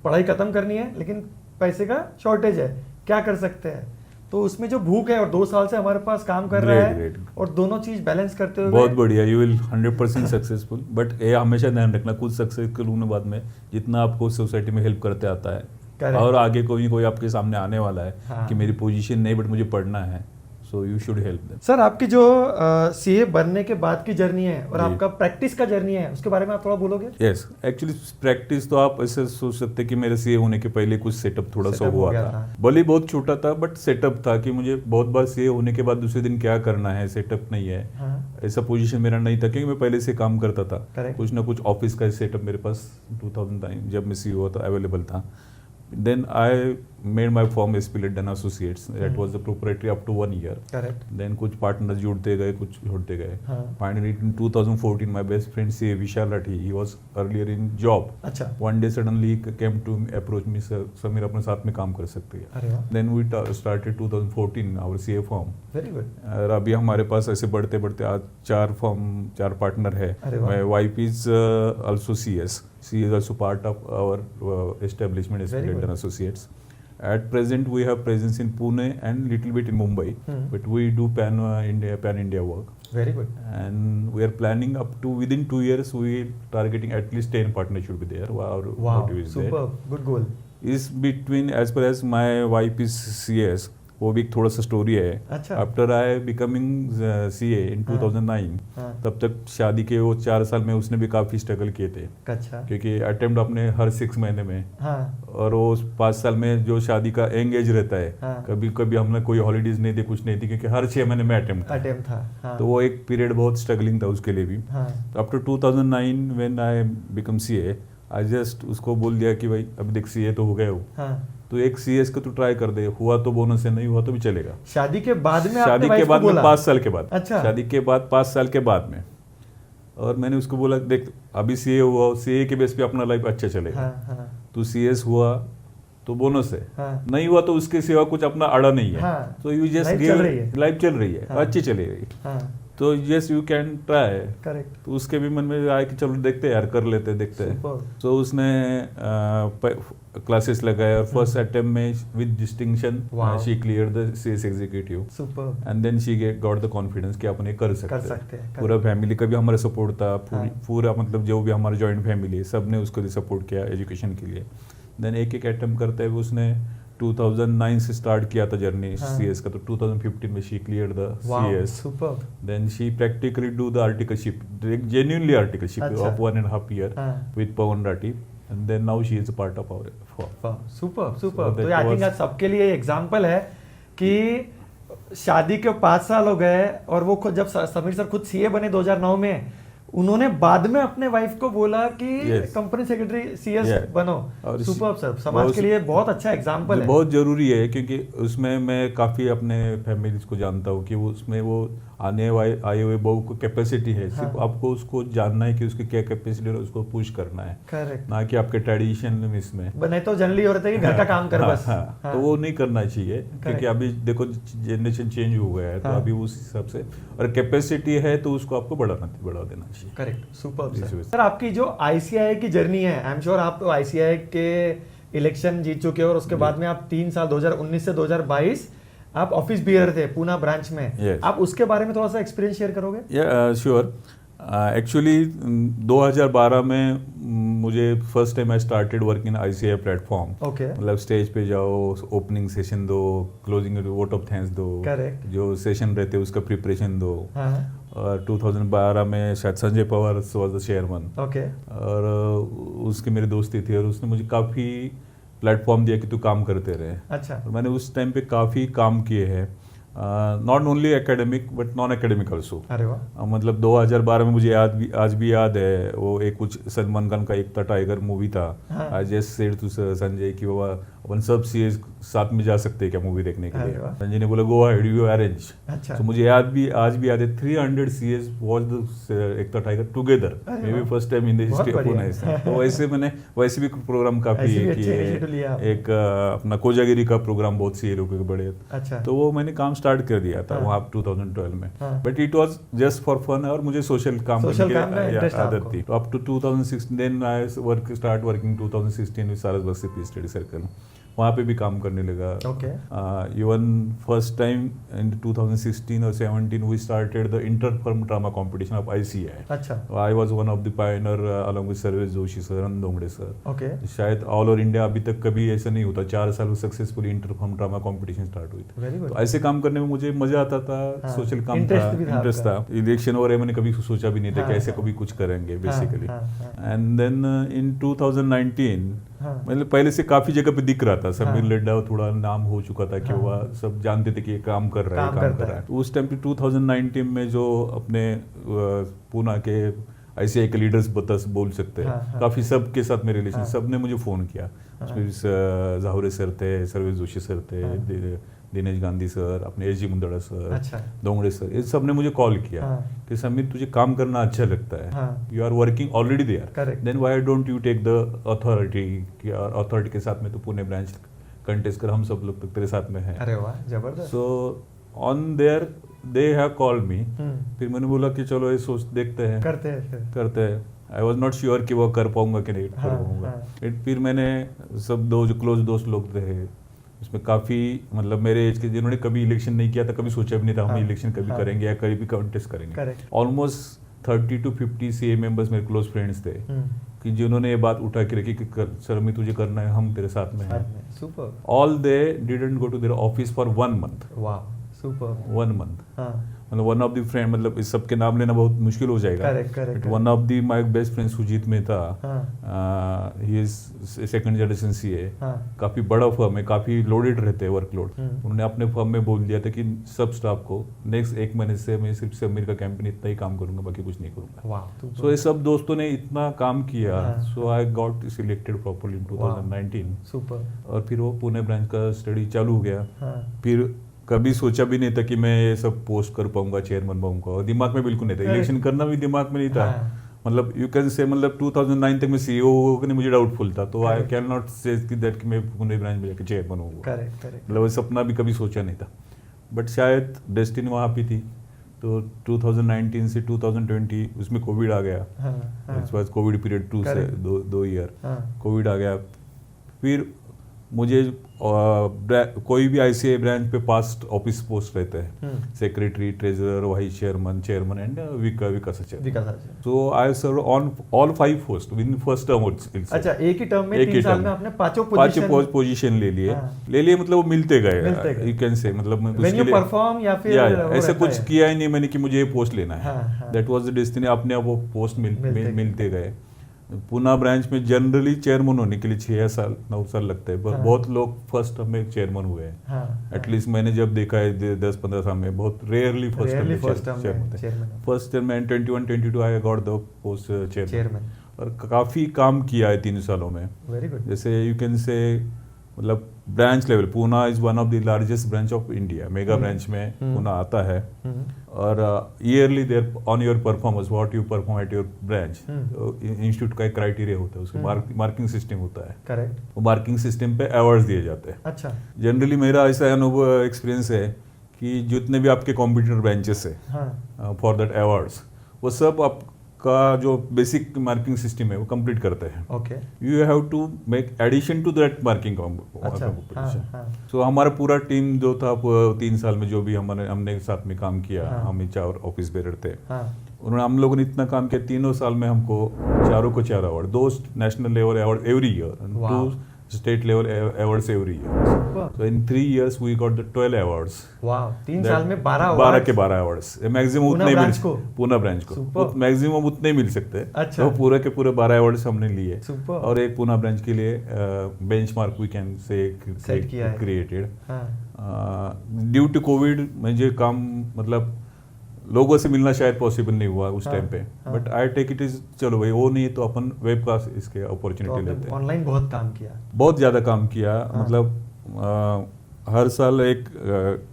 पढ़ाई खत्म करनी है लेकिन पैसे का शॉर्टेज है, क्या कर सकते हैं। तो उसमें जो भूख है और 2 साल से हमारे पास काम कर रहा है ग्रेट। और दोनों चीज बैलेंस करते हुए बहुत बढ़िया, यू विल 100% सक्सेसफुल। बट ये हमेशा ध्यान रखना, कुछ सक्सेसफुल होने बाद में जितना आपको सोसाइटी में हेल्प करते आता है Correct. और आगे कोई आपके सामने आने वाला है हाँ। कि मेरी पोजीशन नहीं बट मुझे पढ़ना है, so you should help them. Sir आपकी जो सीए बनने के बाद की जर्नी है और जी। आपका प्रैक्टिस का जर्नी है उसके बारे में आप थोड़ा बोलोगे। यस, एक्चुअली प्रैक्टिस तो आप ऐसे सोच सकते कि मेरे सीए होने के पहले कुछ सेटअप थोड़ा सा Setup हो हुआ गया था, था। भले बहुत छोटा था बट सेटअप था कि मुझे बहुत बार सीए होने के बाद दूसरे दिन क्या करना है, सेटअप नहीं है। हाँ ऐसा पोजीशन मेरा नहीं था क्योंकि मैं पहले से काम करता था। Correct. कुछ ना कुछ ऑफिस का सेटअप मेरे पास 2009 जब मैं सीईओ था अवेलेबल था। Then I made my firm SP Laddan Associates. That was the proprietary up to 1 year. Correct. Then कुछ पार्टनर्स जुड़ते गए, कुछ छोड़ते गए। हाँ। Finally in 2014 my best friend CA Vishal Rathi, he was earlier in job. अच्छा। One day suddenly he came to approach me, sir Sameer अपने साथ में काम कर सकते हैं। अरे वाह, Then we started 2014 our CA firm. Very good. और अभी हमारे पास ऐसे बढ़ते बढ़ते आज 4 पार्टनर है। अरे वाह। My wife is also CS. She is also part of our establishment SP Very good. Laddan Associates. At present, we have presence in Pune and little bit in Mumbai, but we do pan India work. Very good. And we are planning up to within 2 years, we are targeting at least 10 partners should be there. Our wow, motive is there. Super, good goal. Is between as far as my wife is CS, वो भी एक थोड़ा सा story है। अच्छा। After I becoming CA इन 2009, हाँ। तब तक शादी के वो 4 साल में उसने भी काफ़ी स्ट्रगल किए थे अच्छा। क्योंकि अटेम्प्ट अपने हर 6 महीने में, हाँ और वो 5 साल में जो शादी का यंग एज रहता है, हाँ। कभी कभी हमने कोई हॉलीडेज नहीं थी, कुछ नहीं थी क्योंकि हर 6 महीने में अटेम्प्ट था। अटेम्प्ट था। हाँ तो वो एक पीरियड बहुत स्ट्रगलिंग था उसके लिए भी। हाँ after 2009 when I become CA, I just उसको बोल दिया कि भाई अभी देख CA तो हो गए हो, हाँ। तो एक CS का तो ट्राई कर दे, हुआ तो बोनस है, नहीं हुआ तो भी चलेगा। शादी के बाद में शादी आपने के वाइफ को बाद में बोला? 5 साल के बाद। अच्छा। शादी के बाद 5 साल के बाद में, और मैंने उसको बोला देख अभी CA हुआ, CA के बेस पे अपना लाइफ अच्छा चलेगा। हाँ हाँ तो CS हुआ तो बोनस है, हाँ। नहीं हुआ तो उसके सिवा कुछ अपना अड़ा नहीं है। हाँ। तो यू जस्ट Life चल रही है। लाइफ चल रही है, हाँ। अच्छी चली रही है। हाँ तो yes you can try. Correct. तो उसके भी मन में आया कि चलो देखते हैं यार, कर लेते हैं, देखते हैं। Superb. तो उसने क्लासेस लगाए और फर्स्ट अटेम्प्ट में with distinction Wow. She clear the CS executive, super. And then she got the confidence कि अपन ये कर सकते हैं। पूरा फैमिली का भी हमारा सपोर्ट था, हाँ। पूरा मतलब जो भी हमारा जॉइंट फैमिली है सब ने उसको सपोर्ट किया एजुकेशन के लिए। देन एक एक अटेम्प्ट करते हुए उसने 2009 से स्टार्ट किया था जर्नी हाँ। CS का, तो 2015 में she clear the wow, CS। Super. Then she practically do the articleship, genuinely articleship अच्छा। of 1.5 year हाँ। with Pawan Rathi, and then now she is a part of our firm. Super super. So तो that I think was- आज सबके लिए example है कि शादी के 5 साल हो गए और वो खुद जब समीर सर खुद CA बने 2009 में, उन्होंने बाद में अपने वाइफ को बोला कि Yes. Company secretary CS Yeah. बनो। और सुपर सर, समाज के लिए बहुत अच्छा एग्जांपल है। बहुत जरूरी है क्योंकि उसमें मैं काफ़ी अपने फैमिलीज को जानता हूँ कि वो उसमें वो आए हुए बहू को कैपेसिटी है, सिर्फ हाँ। आपको उसको जानना है कि उसकी क्या कैपेसिटी है, उसको पुश करना है, करेक्ट। ना कि आपके ट्रेडिशन इसमें। नहीं तो जनरली हो रहा था कि घर का काम कर बस। हाँ, हाँ। तो वो नहीं करना चाहिए क्योंकि अभी देखो जनरेशन चेंज हो गया है, तो हाँ। अभी उस हिसाब से, और कैपेसिटी है तो उसको आपको बढ़ा देना चाहिए। करेक्ट, सुपर जी, सर। सर। सर आपकी जो ICAI की जर्नी है, आई एम श्योर आप ICAI के इलेक्शन जीत चुके हो और उसके बाद में आप 3 साल 2019 से 2022 आप ऑफिस बियर थे पूना ब्रांच में। Yes. आप उसके बारे में थोड़ा सा एक्सपीरियंस शेयर करोगे? या श्योर। एक्चुअली 2012 में मुझे first time I started work in ICAI platform. Okay. मतलब स्टेज पे जाओ, ओपनिंग सेशन दो, क्लोजिंग वोट ऑफ थैंक्स दो, Correct. जो सेशन रहते हैं उसका प्रिपरेशन दो। हाँ। और 2012 में शायद Sanjay Pawar was the chairman, okay. और उसकी मेरी दोस्ती थी और उसने मुझे काफ़ी प्लेटफॉर्म दिया कि तू काम करते रहे। अच्छा। और मैंने उस टाइम पे काफ़ी काम किए हैं, not only academic but non academic also. अरे वाह। मतलब 2012 में मुझे आज भी याद है, वो एक कुछ सलमान खान का एक था टाइगर मूवी था। हाँ। I just said to Sanjay कि बाबा अपन सब सीए साथ में जा सकते हैं क्या मूवी देखने के अरे लिए? वाह। संजय ने बोला गो अहेड, यू अरेंज। अच्छा। तो मुझे आज भी याद है 300 CS watch the Ekta tiger together, may be first time in the history of Pune. तो वैसे भी प्रोग्राम काफी ऐसे भी है अच्छे initiative लिया कि एक अपना कोजागिरी का प्रोग्राम बहुत सीए लोगों के बड़े। अच्छा। तो वो मैंने काम स्टार्ट कर दिया था हाँ। वहाँ 2012 में, हाँ। But it was just for fun, और मुझे सोशल काम Social करने काम में की interest आदत आपको। थी। तो up to 2016 then I start working 2016 with सारस बस्ती पीस स्टडी सर्कल, वहाँ पे भी काम करने लगा। Okay. Even first time in 2016 और 17 we started the inter firm drama competition of ICI। अच्छा। I was one of the pioneer along with Sarvesh Joshi sir, Dongre sir. Okay. शायद ऑल ओवर इंडिया अभी तक कभी ऐसा नहीं होता, 4 साल successfully inter firm drama competition start हुई थी। Very good. तो ऐसे काम करने में मुझे मजा आता था, हाँ, सोशल काम था, interest भी था इंटरेस्ट था। आपका। इलेक्शन वगैरह मैंने कभी सोचा भी नहीं था हाँ, कि ऐसे हाँ। कभी कुछ करेंगे बेसिकली। हाँ, हाँ। एंड देन इन 2019 हाँ। मतलब पहले से काफी जगह पे दिख रहा था, समीर हाँ। लड्डा थोड़ा नाम हो चुका था कि हाँ। वह सब जानते थे कि ये काम कर रहा है, काम काम करता कर रहा है। है। तो उस टाइम पे 2019 में जो अपने पूना के ICI के लीडर्स बोल सकते हैं, हाँ, हाँ। काफी सब के साथ मेरे रिलेशन, हाँ। सब ने मुझे फोन किया। हाँ। उसमें जाहुरे सर थे, सर्वेश जोशी सर थे, हाँ। दिनेश गांधी सर, अपने SG मुंदड़ा सर, अच्छा। दोंगड़े सर, ये सब ने मुझे कॉल किया हाँ। कि समीर तुझे काम करना अच्छा लगता है, हाँ। You are working already there, Correct. Then why don't you take the authority, कि अथॉरिटी के साथ में तो पुणे ब्रांच कंटेस्ट कर, हम सब लोग तो तेरे साथ में हैं। अरे वाह, जबरदस्त। So on there they have called me. Hmm. फिर मैंने बोला कि चलो ये सोच देखते हैं, करते हैं फिर। करते हैं। आई वॉज नॉट श्योर कि वो कर पाऊंगा कि नहीं कर हाँ, पाऊंगा। हाँ। फिर मैंने सब जो क्लोज दोस्त लोग थे उसमें काफ़ी, मतलब मेरे एज के जिन्होंने कभी इलेक्शन नहीं किया था, कभी सोचा भी नहीं था हम हाँ, इलेक्शन कभी हाँ। करेंगे या कभी भी कंटेस्ट करेंगे। Correct. Almost 30 to 50 CA members मेरे क्लोज फ्रेंड्स थे हम्म। कि जिन्होंने ये बात उठा के रखी कि सर मैं तुझे करना है, हम तेरे साथ में हैं। Super. All they didn't go to their office for 1 month। वाह, सुपर। 1 month। हाँ। मतलब वन ऑफ द फ्रेंड, मतलब इस सब के नाम लेना बहुत मुश्किल हो जाएगा। Correct, correct, one of the my best friend Sujit Mehta, हाँ। He is second generation CA। हाँ। काफी बड़ा फर्म है, काफी लोडेड रहते हैं वर्कलोड। हम्म। उन्होंने अपने फर्म में बोल दिया था कि सब स्टाफ को नेक्स्ट 1 महीने से मैं सिर्फ समीर का कैंपेन इतना ही काम करूंगा, बाकी कुछ नहीं करूंगा। वाह। सो ये सब दोस्तों ने इतना काम किया, हाँ। So I got selected properly in 2019। Super. और फिर वो पुणे ब्रांच का स्टडी चालू हो गया। हाँ। फिर कभी सोचा भी नहीं था कि मैं ये सब पोस्ट कर पाऊंगा, चेयरमैन बनूंगा, और दिमाग में बिल्कुल नहीं था। Correct. इलेक्शन करना भी दिमाग में नहीं था। हाँ। मतलब यू कैन से, मतलब 2009 तक मैं CEO होगा मुझे डाउटफुल था, तो आई Correct. Can not say that कि मैं पुणे ब्रांच में जाकर चेयरमैन होऊंगा। Correct, correct. मतलब वो सपना भी कभी सोचा नहीं था, बट शायद डेस्टिनी वहाँ पे थी। तो 2019 से 2020 उसमें कोविड आ गया। हाँ, हाँ। इस बार कोविड पीरियड 2 से Correct. 2 ईयर हाँ। कोविड आ गया। फिर मुझे कोई भी ICI ब्रांच पे पास्ट ऑफिस पोस्ट रहते हैं, hmm. Secretary, treasurer, vice chairman and Vikas सचिव। Vikas Acharya. So I serve on all 5 post with first term. अच्छा, एक ही टर्म में एक ही 3 साल term में आपने पांचों पांच पोजीशन पोजीशन ले लिए। हाँ। मतलब वो मिलते मिलते गए, गए। यू कैन से, मतलब मैं When उसके you लिए perform या फिर या वो ऐसा रहता कुछ है? किया ही नहीं मैंने कि मुझे ये पोस्ट लेना है। हाँ, हाँ। दैट वाज द डेस्टिनी, अपने आप वो पोस्ट मिलते गए। मिलते गए। पूना ब्रांच में जनरली चेयरमैन होने के लिए 6 साल 9 साल लगते हैं, हाँ। बहुत लोग फर्स्ट टर्म में चेयरमैन हुए हैं। हाँ। एटलीस्ट मैंने जब देखा है 10-15 साल में, बहुत rarely first Rarely term first term में chairman। फर्स्ट टर्म में 21-22 I got the post chairman. Chairman. और काफी काम किया है 3 सालों में। Very good. जैसे यू कैन से, मतलब branch level Poona is one of the largest branch of India. Mega branch में पूना आता है। और yearly there on your performance what you perform at your branch, institute का एक क्राइटेरिया होता है, उसके मार्किंग सिस्टम होता है। करेक्ट। वो मार्किंग सिस्टम पे अवार्ड्स दिए जाते हैं। अच्छा। जनरली मेरा ऐसा अनुभव एक्सपीरियंस है कि जितने भी आपके कॉम्पिटिटर ब्रांचेस है हाँ। फॉर दैट अवार्ड्स, वो सब आपका जो बेसिक मार्किंग सिस्टम है वो कंप्लीट करते हैं। Okay. You have to make addition to that marking अच्छा। कॉम्पिटिशन। हाँ। सो हमारा पूरा टीम जो था 3 साल में, जो भी हमने साथ में काम किया, हाँ। हम 4 ऑफिस बेरर थे, हाँ। उन्होंने, हम लोगों ने इतना काम किया 3 साल में हमको चारों को 4 award, 2 national level award every year and Wow. 2 state level awards every year. Super. So in 3 years we got the 12 awards. वाह, 3 साल में 12 12 अवार्ड। के 12 अवार्ड्स। मैक्सिमम पूना उतने ब्रांच को? पूना ब्रांच को Super. मैक्सिमम उतने ही मिल सकते हैं। अच्छा। तो पूरे के पूरे 12 अवार्ड्स हमने लिए। Super. और एक पूना ब्रांच के लिए benchmark we can say Set किया है। क्रिएटेड हाँ। Due to COVID. मुझे काम, मतलब लोगों से मिलना शायद पॉसिबल नहीं हुआ उस टाइम पे, हाँ। But I take it is चलो भाई वो नहीं तो अपन वेब का इसके तो अपॉर्चुनिटी लेते हैं। ऑनलाइन बहुत काम किया। बहुत ज़्यादा काम किया, हाँ। मतलब हर साल एक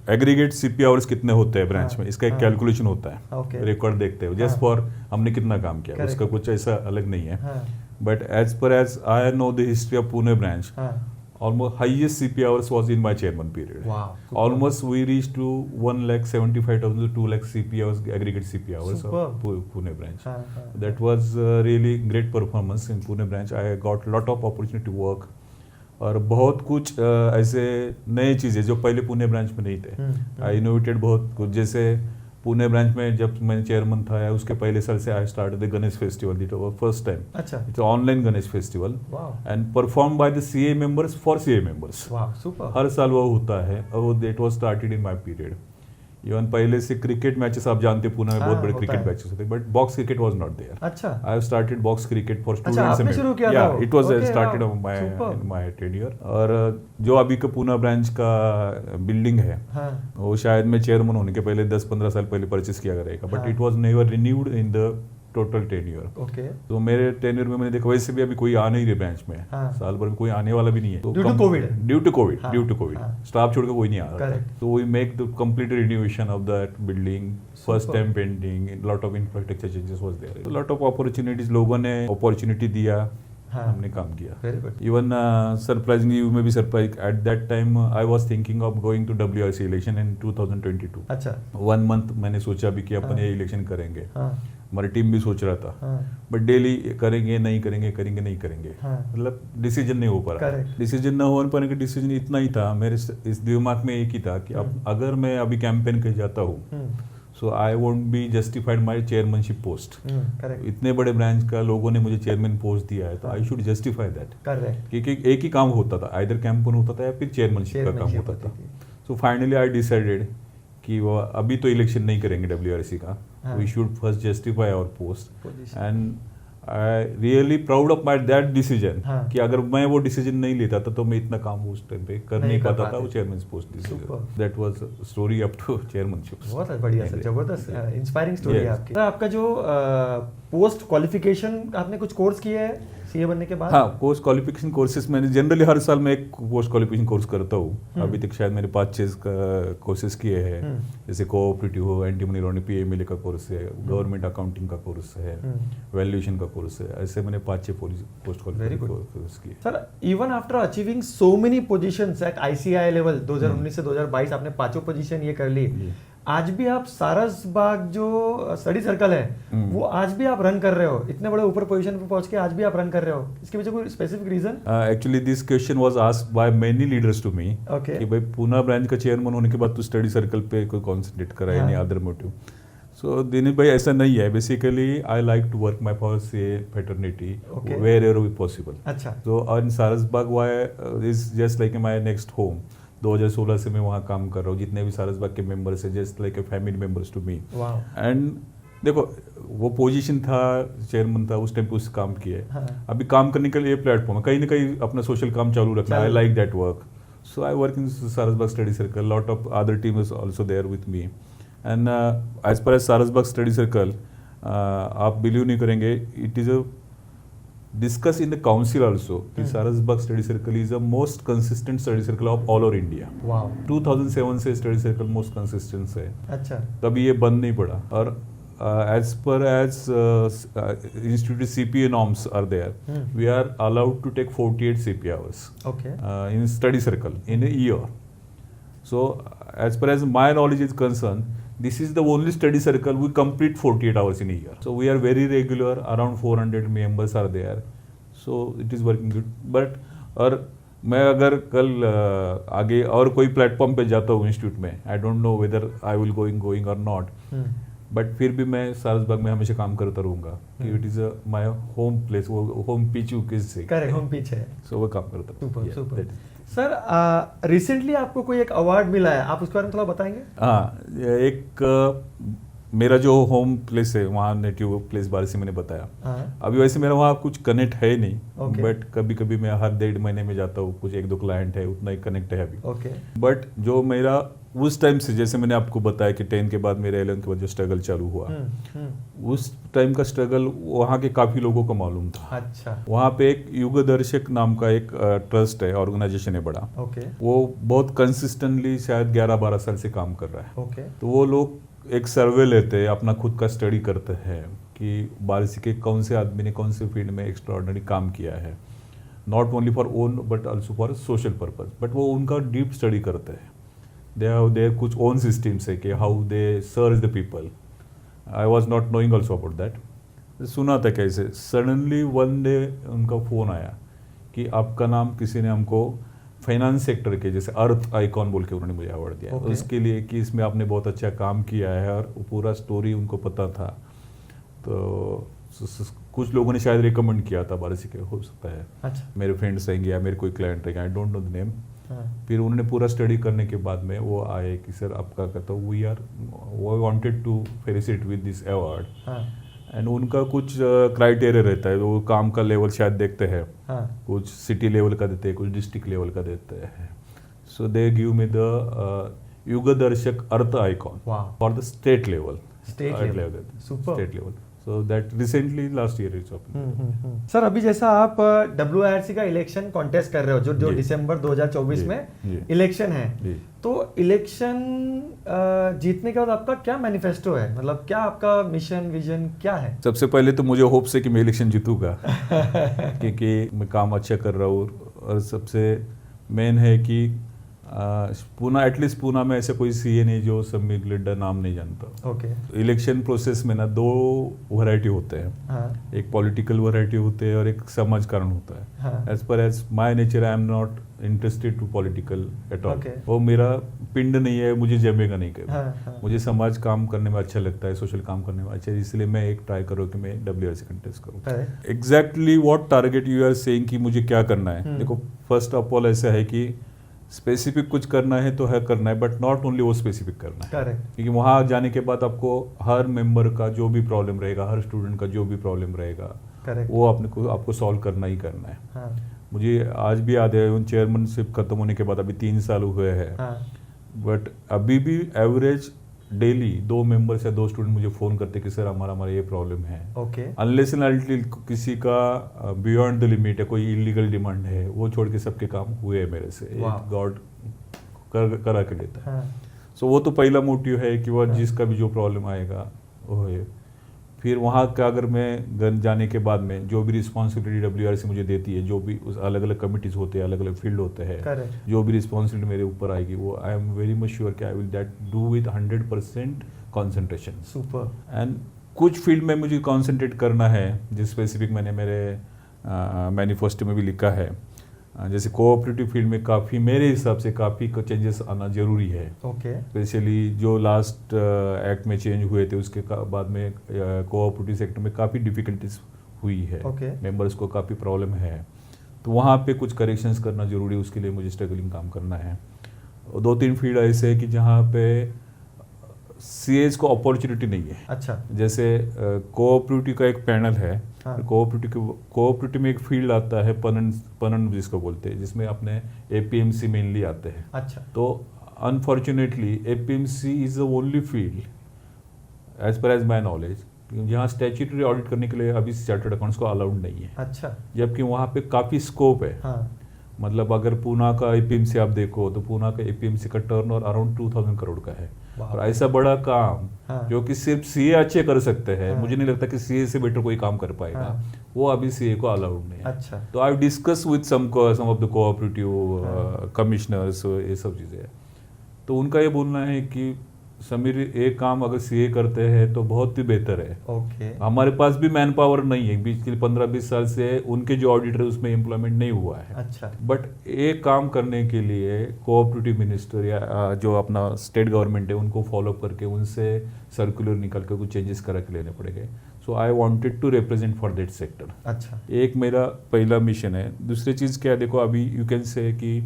एग्रीगेट सीपी आवर्स कितने होते हैं ब्रांच हाँ, में, इसका एक हाँ। कैलकुलेशन होता है, ओके। रिकॉर्ड देखते हो जस्ट हाँ। फॉर हमने कितना काम किया, Correct. उसका कुछ ऐसा अलग नहीं है। हाँ, but as per as I know the history of Pune branch, हाँ, almost highest CP hours was in my chairman period. Wow. Almost we reached to 1,75,000 to 2 lakh CP hours, aggregate CP hours Superb. of Pune branch. हाँ, हाँ, That was really great performance in Pune branch. I got lot of opportunity to work. और बहुत कुछ ऐसे नए चीज़ें जो पहले पुणे ब्रांच में नहीं थे, आई इनोवेटेड बहुत कुछ। जैसे पुणे ब्रांच में जब मैं चेयरमैन था या उसके पहले साल से I start the Ganesh festival, it was first time, अच्छा, इट्स ऑनलाइन गणेश फेस्टिवल वाह, and perform by the CA members for CA members. वाह, सुपर, हर साल वो होता है और वो that was started in my period. Even पहले से क्रिकेट मैचेस आप जानते हैं पुणे में बहुत हाँ, बड़े होता क्रिकेट है। मैचेस होते हैं, but box cricket was not there. अच्छा, I have started box cricket for अच्छा, स्टूडेंट्स। आपने शुरू किया था वो? It was Okay, started wow, on superb. My tenure. और जो अभी का पुणे ब्रांच का बिल्डिंग है, हाँ, वो शायद मैं चेयरमैन होने के पहले 10-15 साल पहले परचेस किया रहेगा, बट हाँ। It was never renewed in the total tenure. Okay, तो मेरे टेन्योर में मैंने देखा वैसे भी अभी कोई आ नहीं रहे ब्रांच में, हाँ। साल भर में कोई आने वाला भी नहीं है। Due to COVID? Due to COVID, हाँ, ड्यू टू कोविड हाँ। स्टाफ छोड़ के कोई नहीं आ रहा। Correct. तो we make the complete renovation of that building, first Super. Time painting, lot of infrastructure changes was there, lot of opportunities, लोगों ने अपॉर्चुनिटी दिया, हाँ। हमने काम किया। Very good, even surprisingly you may be surprise at that time I was thinking of going to WRC election इन 2022। अच्छा, 1 month मैंने सोचा भी कि अपन हाँ। ये इलेक्शन करेंगे, हाँ, हमारी टीम भी सोच रहा था, हाँ, बट डेली करेंगे नहीं करेंगे, करेंगे नहीं करेंगे, हाँ। मतलब डिसीजन नहीं हो पा रहा। Correct. डिसीजन न हो पाने का डिसीजन इतना ही था मेरे इस दिमाग में, एक ही था कि अब अगर मैं अभी कैंपेन के जाता हूँ so I won't be justified my chairmanship post. Correct, इतने बड़े ब्रांच का लोगों ने मुझे चेयरमैन पोस्ट दिया है, तो I should justify that. Correct, क्योंकि एक ही काम होता था, आइदर कैंपेन होता था या फिर चेयरमैनशिप का काम होता था। सो फाइनली आई डिसाइडेड कि वो अभी तो इलेक्शन नहीं करेंगे WRC का, हाँ। We should first justify our post. Position. And I really proud of my that decision हाँ। कि अगर मैं वो डिसीजन नहीं लेता था तो मैं इतना काम उस टाइम पे कर नहीं कर पाता था, पाते। वो chairman post decision. Super. That was story up to chairmanship. बहुत बढ़िया सर, जबरदस्त इंस्पायरिंग स्टोरी है Yes. आपकी। सर, आपका जो पोस्ट क्वालिफिकेशन आपने कुछ कोर्स किया है सीए बनने के बाद? हाँ, कोर्स क्वालिफिकेशन कोर्सेज मैंने जनरली हर साल मैं एक पोस्ट क्वालिफिकेशन कोर्स करता हूँ। अभी तक शायद मैंने 5-6 कोर्सेज किए हैं, जैसे कोऑपरेटिव हो, एंटी मनी लॉन्ड्रिंग PMLA का कोर्स है, गवर्नमेंट अकाउंटिंग का कोर्स है, वैल्यूएशन का कोर्स है, ऐसे मैंने 5-6 पोस्ट क्वालिफिकेशन कोर्स किए। Sir, even after achieving so many positions at ICAI level 2019 से 2022 आपने 5 पोजीशन ये कर ली, आज भी आप सारसबाग जो स्टडी सर्कल है वो आज भी आप रन कर रहे हो, इतने बड़े ऊपर पोजीशन पे पहुंच के आज भी आप रन कर रहे हो, इसके पीछे कोई specific reason? Actually this question was asked by many leaders to me Okay. कि भाई पुणे ब्रांच का चेयरमैन होने के बाद तो स्टडी सर्कल पे कोई कॉन्सेंट्रेट करा है, हाँ। नहीं अदर मोटिव। सो दिनेश भाई ऐसा नहीं है, basically I like to work my for say fraternity Okay. Where ever we possible. अच्छा, तो in Sarasbaug why is just like my next home. 2016 से मैं वहाँ काम कर रहा हूँ, जितने भी सारसबाग के मेंबर्स है just like a family members to me. वाह, एंड देखो वो पोजीशन था, चेयरमैन था, उस टाइम पे उस काम किए। हाँ। अभी काम करने के लिए प्लेटफॉर्म है, कहीं ना कहीं अपना सोशल काम चालू रखना, I like that work. So I work in Sarasbaug study circle, lot of other team is also there with me and as per as Sarasbaug study circle, आप बिलीव नहीं करेंगे, it is a discuss in the council also कि Sarasbaug study circle is the most consistent study circle of all over India. वाह, 2007 से study circle most consistent है, अच्छा, कभी ये बंद नहीं पड़ा। और as per as institute CPA norms are there, we are allowed to take 48 CPA hours okay, in study circle in a year. So as per as my knowledge is concerned, this is the only study circle we complete 48 hours in a year. So we are very regular, around 400 members are there. So it is working good. But और मैं अगर कल आगे और कोई platform पे जाता हूँ इंस्टीट्यूट में, आई don't know whether I will going और नॉट, बट फिर भी मैं सारसबाग में हमेशा काम करता रहूंगा कि it is my home place, वो होम पिच से करेक्ट, होम पिच है। सो वो काम करता रहूं। Super, Yeah, super. that is- sir, recently आपको कोई एक अवार्ड मिला है, आप उसके बारे में थोड़ा बताएंगे? हाँ, एक मेरा जो होम प्लेस है वहाँ नेटिव प्लेस बारिश मैंने बताया। हाँ, अभी वैसे मेरा वहाँ कुछ कनेक्ट है नहीं, Okay. बट कभी कभी मैं हर 1.5 महीने में जाता हूँ, कुछ 1-2 क्लाइंट है, उतना ही कनेक्ट है अभी। ओके, बट जो मेरा उस टाइम से, जैसे मैंने आपको बताया कि 10 के बाद मेरे 11 के बाद जो स्ट्रगल चालू हुआ, उस टाइम का स्ट्रगल वहाँ के काफ़ी लोगों को मालूम था। अच्छा। वहाँ पे एक युग दर्शक नाम का एक ट्रस्ट है, ऑर्गेनाइजेशन है बड़ा। ओके। वो बहुत कंसिस्टेंटली शायद 11-12 साल से काम कर रहा है। ओके। तो वो लोग एक सर्वे लेते हैं, अपना खुद का स्टडी करते हैं कि बारिश के कौन से आदमी ने कौन से फील्ड में एक्स्ट्राऑर्डिनरी काम किया है, not only for own but also for social purpose. But वो उनका डीप स्टडी करते हैं। दे हैव देयर कुछ ओन सिस्टम्स है कि how they search the people. I was not knowing also about that. सुना था कैसे, सडनली वन डे उनका फ़ोन आया कि आपका नाम किसी ने हमको फाइनेंस सेक्टर के, जैसे अर्थ आइकॉन बोल के उन्होंने मुझे अवार्ड दिया। Okay. उसके लिए कि इसमें आपने बहुत अच्छा काम किया है, और पूरा स्टोरी उनको पता था। तो कुछ लोगों ने शायद रिकमेंड किया था बारिश के, हो सकता है। अच्छा। मेरे फ्रेंड्स रहेंगे या मेरे कोई क्लाइंट रहेंगे, आई डोंट नो द नेम। हाँ। फिर उन्होंने पूरा स्टडी करने के बाद में वो आए कि सर आपका कहता वो wanted to felicitate with this award. हाँ। एंड उनका कुछ क्राइटेरिया रहता है, वो काम का लेवल शायद देखते हैं। हाँ। कुछ सिटी लेवल का देते हैं, कुछ डिस्ट्रिक्ट लेवल का देते हैं। सो they give me the Yug Darshak earth icon for the state level. State level. So that recently last year it's happened. Sir अभी जैसा आप WIRC का इलेक्शन कॉन्टेस्ट कर रहे हो, जो दिसंबर 2024 में इलेक्शन है, तो इलेक्शन जीतने के बाद आपका क्या मैनिफेस्टो है, मतलब क्या आपका मिशन विजन क्या है? सबसे पहले तो मुझे होप्स है कि मैं इलेक्शन जीतूंगा क्योंकि मैं काम अच्छा कर रहा हूँ। और सबसे मेन है कि पूना, एटलीस्ट पूना में ऐसे कोई सीए नहीं जो समीर लड्ढा नाम नहीं जानता। ओके। इलेक्शन प्रोसेस में ना 2 वैरायटी होते हैं। हाँ। एक पॉलिटिकल वैरायटी होते हैं और एक समाजकारण होता है। हाँ। As per as my nature I am not interested to political at all. Okay. वो मेरा पिंड नहीं है, मुझे जमेगा नहीं कभी। हाँ, हाँ। मुझे समाज काम करने में अच्छा लगता है, सोशल काम करने में अच्छा है, इसलिए मैं एक ट्राई करूँ कि मैं WRC कंटेस्ट करूँ। Exactly what target you are saying कि मुझे क्या करना है। देखो, फर्स्ट ऑफ ऑल ऐसा है कि स्पेसिफिक कुछ करना है तो है करना है, बट नॉट ओनली वो स्पेसिफिक करना है। करेक्ट। क्योंकि वहाँ जाने के बाद आपको हर मेंबर का जो भी प्रॉब्लम रहेगा, हर स्टूडेंट का जो भी प्रॉब्लम रहेगा, करेक्ट, वो आपको सॉल्व करना ही करना है। हाँ। मुझे आज भी याद है, उन चेयरमैनशिप खत्म होने के बाद अभी 3 साल हुए हैं, हाँ। बट अभी भी एवरेज डेली 2 मेंबर्स या 2 स्टूडेंट मुझे फ़ोन करते कि सर हमारा ये प्रॉब्लम है। ओके। अनलेस एंड अनटिल किसी का बियॉन्ड द लिमिट है, कोई इलीगल डिमांड है, वो छोड़ के सबके काम हुए हैं मेरे से। गॉड करा के देता है। हाँ। सो वो तो पहला मोटिव है कि वह जिसका भी जो प्रॉब्लम आएगा वो है। फिर वहाँ का अगर मैं जाने के बाद में जो भी रिस्पॉन्सिबिलिटी WRC मुझे देती है, जो भी उस अलग अलग कमिटीज़ होते हैं, अलग अलग फील्ड होते हैं, जो भी रिस्पॉन्सिबिलिटी मेरे ऊपर आएगी, वो I am very much sure कि I will that do with 100% concentration. Super. And कुछ फील्ड में मुझे कॉन्सेंट्रेट करना है, जिस स्पेसिफिक मैंने मेरे मैनिफेस्टो में भी लिखा है। जैसे कोऑपरेटिव फील्ड में काफ़ी, मेरे हिसाब से काफ़ी चेंजेस आना जरूरी है। ओके। स्पेशली जो लास्ट एक्ट में चेंज हुए थे, उसके बाद में कोऑपरेटिव सेक्टर में काफ़ी डिफिकल्टीज हुई है। ओके। मेंबर्स को काफ़ी प्रॉब्लम है, तो वहाँ पे कुछ करेक्शंस करना जरूरी है। उसके लिए मुझे स्ट्रगलिंग काम करना है। 2-3 फील्ड ऐसे है कि जहाँ पे CAs को अपॉर्चुनिटी नहीं है। अच्छा। जैसे कोऑपरेटिव का एक पैनल है। हाँ। कोऑपरेटिव में एक फील्ड आता है पनन जिसको बोलते हैं, जिसमें अपने APMC मेनली आते हैं। अच्छा। तो unfortunately APMC is the only field as per as my knowledge जहाँ स्टैट्यूटरी ऑडिट करने के लिए अभी चार्टर्ड अकाउंट्स को अलाउड नहीं है। अच्छा। जबकि वहाँ पे काफ़ी स्कोप है। हाँ। मतलब अगर पूना का APMC आप देखो तो पूना का APMC का टर्नओवर अराउंड 2000 करोड़ का है। और ऐसा बड़ा काम, हाँ। जो कि सिर्फ CA अच्छे कर सकते हैं, हाँ। मुझे नहीं लगता कि CA से बेटर कोई काम कर पाएगा। हाँ। वो अभी CA को अलाउड नहीं है। अच्छा। तो I discuss with some of the cooperative commissioners, ये सब चीज़ें। तो उनका ये बोलना है कि समीर एक काम अगर CA करते हैं तो बहुत ही बेहतर है। ओके। हमारे पास भी मैन पावर नहीं है, पिछले 15-20 साल से उनके जो ऑडिटर उसमें इम्प्लॉयमेंट नहीं हुआ है। अच्छा। बट एक काम करने के लिए कोऑपरेटिव मिनिस्टर या जो अपना स्टेट गवर्नमेंट है उनको फॉलोअप करके उनसे सर्कुलर निकाल के कुछ चेंजेस करा के लेने पड़ेंगे। So I wanted to represent for that sector. अच्छा। एक मेरा पहला मिशन है। दूसरी चीज़ क्या है, देखो अभी यू कैन से कि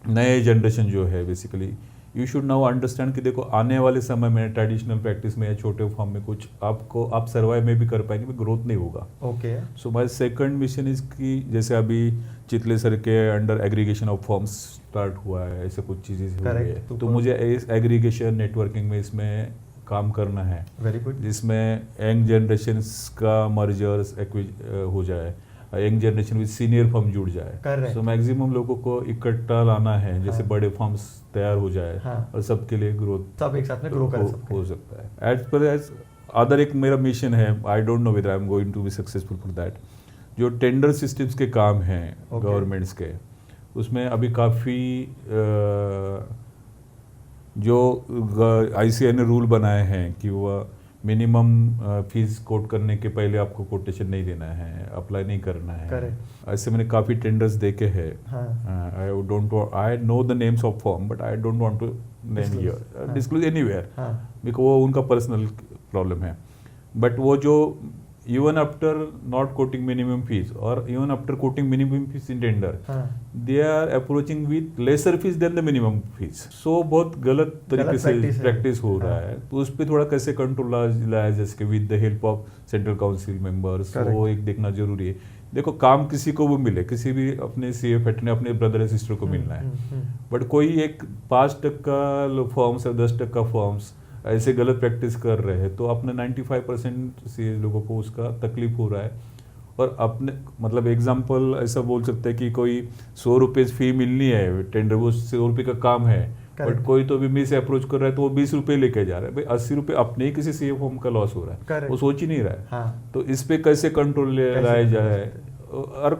नए जनरेशन जो है basically you should now understand कि देखो आने वाले समय में ट्रेडिशनल प्रैक्टिस में या छोटे फॉर्म में कुछ आपको आप सर्वाइव में भी कर पाएंगे, भी ग्रोथ नहीं होगा. Okay. So my second mission is कि जैसे अभी चितले सर के under aggregation of forms start हुआ है, ऐसे कुछ चीज़ें हुई है, तो मुझे इस एग्रीगेशन नेटवर्किंग में इसमें काम करना है. Very good. जिसमें यंग जनरेशन का मर्जर्स हो जाए, young generation with senior firm जुड़ जाए. सो मैक्सिमम लोगों को इकट्ठा लाना है, जैसे बड़े फर्म्स तैयार हो जाए और सबके लिए ग्रोथ सब एक साथ में ग्रो हो सकता है. एज पर एज अदर एक मेरा मिशन है, I don't know whether I am going to be successful for that. जो टेंडर सिस्टम्स के काम हैं गवर्नमेंट्स के, उसमें अभी काफ़ी जो ICAI ने रूल बनाए हैं कि वह मिनिमम फीस कोट करने के पहले आपको कोटेशन नहीं देना है, अप्लाई नहीं करना है. ऐसे मैंने काफ़ी टेंडर्स देखे हैं. I know the names of firm but I don't want to name here, disclose anywhere, because वो उनका पर्सनल प्रॉब्लम है. बट वो जो even after not quoting minimum fees or even after quoting minimum fees in tender, they are approaching with lesser fees than the minimum fees. So बहुत गलत तरीके से practice हो रहा है. तो उस पर थोड़ा कैसे कंट्रोल लाया जा सके with the help of central council members, वो एक देखना जरूरी है. देखो काम किसी को भी मिले, किसी भी अपने CF ने अपने ब्रदर या सिस्टर को मिलना है, बट कोई एक 5% फॉर्म्स या 10% फॉर्म्स ऐसे गलत प्रैक्टिस कर रहे हैं, तो अपने 95% से लोगों को उसका तकलीफ हो रहा है. और अपने मतलब एग्जांपल ऐसा बोल सकते हैं कि कोई 100 रुपये फी मिलनी है टेंडर, वो 100 रुपये का काम है, बट कोई तो भी मी से अप्रोच कर रहा है तो वो 20 रुपये लेके जा रहा है. भाई 80 रुपये अपने ही किसी CF फॉर्म का लॉस हो रहा है, वो सोच ही नहीं रहा है. तो इस पे कैसे कंट्रोल लाया जाए. और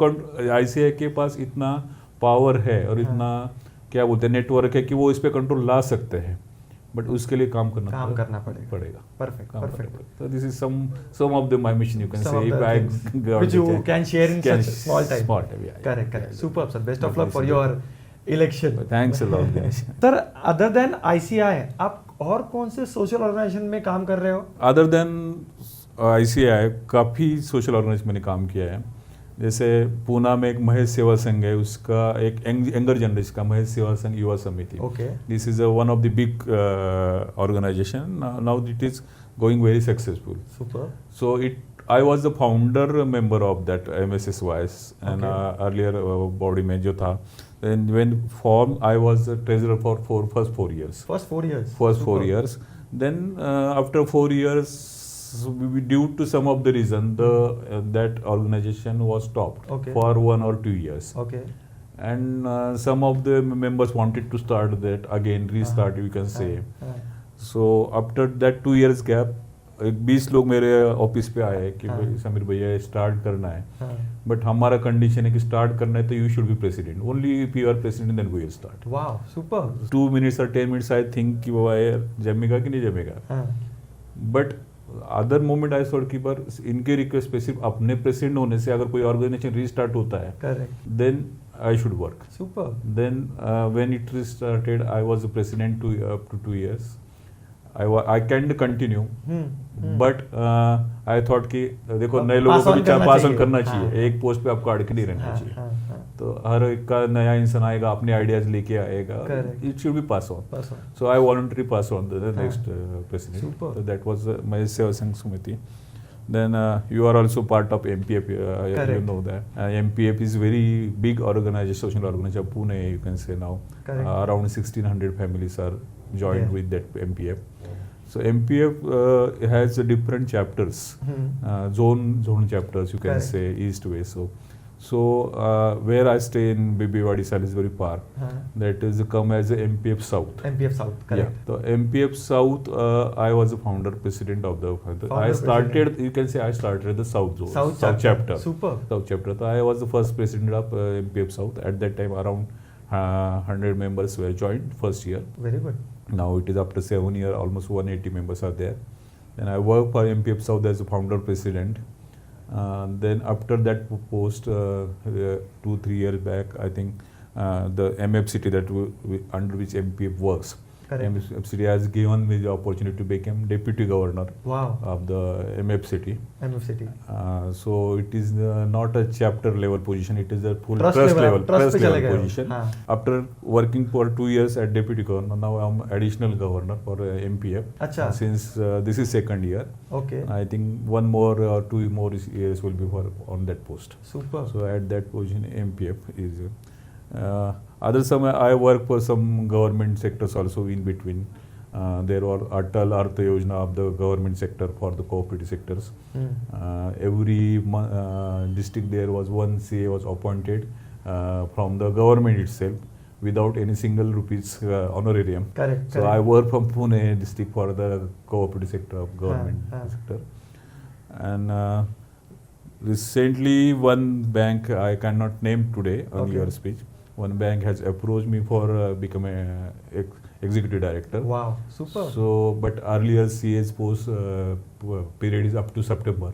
ICAI के पास इतना पावर है और इतना क्या बोलते हैं नेटवर्क है कि वो इस पे कंट्रोल ला सकते हैं, बट उसके लिए काम करना पड़ेगा. Perfect. So this is some of my mission, you can say, if I which you can share in such small time. Yeah. Correct. Superb, sir. Best of luck for your election. Thanks a lot, Dinesh. Sir, other than ICAI, आप और कौन से social organisation में काम कर रहे हो? Other than ICAI काफ़ी सोशल ऑर्गेनाइजेशन मैंने काम किया है. जैसे पूना में एक महेश सेवा संघ है, उसका एक यंगर जनरेशन का महेश सेवा Sangh Yuva Samiti. This is one of the big organisation. Now it is going very successful. So I was the founder member of that MSSY and earlier body में जो था. And when formed, I was the treasurer for first 4 years. First 4 years. Then after 4 years, due to some of the reason, that organization was stopped for 1 or 2 years. And some of the members wanted to start that again, restart, you can say. So after that 2 years gap, 20 लोग मेरे office पे आए कि भाई समीर भैया start करना है, but हमारा कंडीशन है कि स्टार्ट करना है तो you should be president. Only if you are president then we will start. Wow, super. 2 minutes और 10 minutes आई थिंक कि बाबा यार जमेगा कि नहीं जमेगा. But other moment I sought की बार इनके रिक्वेस्ट पे सिर्फ अपने प्रेसिडेंट होने से अगर कोई ऑर्गेनाइजेशन रीस्टार्ट होता है, then I should work. Super. Then when it restarted, I was the president up to 2 years. I can continue, but I thought कि देखो नए लोगों को भी पास ऑन करना चाहिए. एक पोस्ट पे आपको अड़के नहीं रहना चाहिए. तो हर एक का नया इंसान आएगा, अपने आइडियाज लेके आएगा. It should be pass on. So I voluntarily pass on the next president. So that was my Seva Sangh Samiti. Then you are also part of MPF. You know that MPF is very big organization, social organization. Pune, you can say now. Around 1600 families are joined with that MPF. So MPF has different chapters, zone chapters, you can say, east west. So where I stay in Bibwewadi, Salisbury Park, that is come as a MPF South. MPF South, correct. Yeah. So MPF South, I was the founder president of the. I started. You can say I started the South zone. South chapter. Super. South chapter. So I was the first president of MPF South. At that time, around 100 members were joined first year. Very good. Now it is after 7 years, almost 180 members are there. Then I work for MPF South as a founder president. Then after that post, 2-3 years back, I think the MF city that under which MPF works, Correct. MFCT has given me the opportunity to become deputy governor Wow. of the MFCT. MFCT. So it is not a chapter level position, it is a full Trust trust level, level trust पे चले गए हो। position. हाँ। After working for 2 years at deputy governor, now I am additional governor for MPF. अच्छा। Since this is second year, Okay. I think 1 more or 2 more years will be for on that post. Super. So at that position, MPF is. Other some I work for some government sectors also in between. There were Atal Artha Yojana of the government sector for the cooperative sectors. Every district there was one CA was appointed from the government itself without any single rupees honorarium. Correct. So I work from Pune district for the cooperative sector of government sector. And recently one bank, I cannot name today on your speech, one bank has approached me for becoming executive director. Wow. Super. So, but earlier CA's post period is up to September.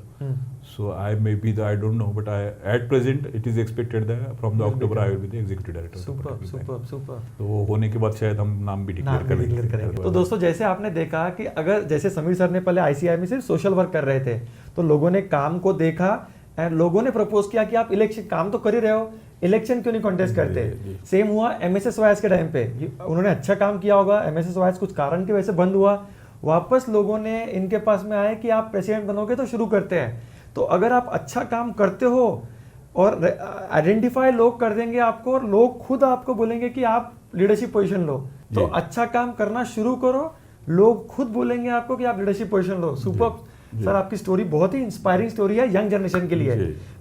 So I may be the, I don't know, but at present it is expected that from the October I will be the executive director. Super. Super. Super. तो वो होने के बाद शायद हम नाम भी declare करेंगे। तो दोस्तों जैसे आपने देखा कि अगर जैसे समीर सर ने पहले आईसीआई में सिर्फ सोशल वर्क कर रहे थे, तो लोगों ने काम को देखा एंड लोगों ने प्रपोज किया कि आप इलेक्शन काम तो कर ही रहे हो, इलेक्शन क्यों नहीं कॉन्टेस्ट करते। सेम हुआ MSSYS के टाइम पे, उन्होंने अच्छा काम किया होगा, MSSYS कुछ कारण की वजह से बंद हुआ, वापस लोगों ने इनके पास में आए कि आप प्रेसिडेंट बनोगे तो शुरू करते हैं। तो अगर आप अच्छा काम करते हो और आइडेंटिफाई लोग कर देंगे आपको और लोग खुद आपको बोलेंगे कि आप लीडरशिप पोजीशन लो, तो अच्छा काम करना शुरू करो, लोग खुद बोलेंगे आपको कि आप लीडरशिप पोजीशन लो। सुपर सर, आपकी स्टोरी बहुत ही इंस्पायरिंग स्टोरी है यंग जनरेशन के लिए,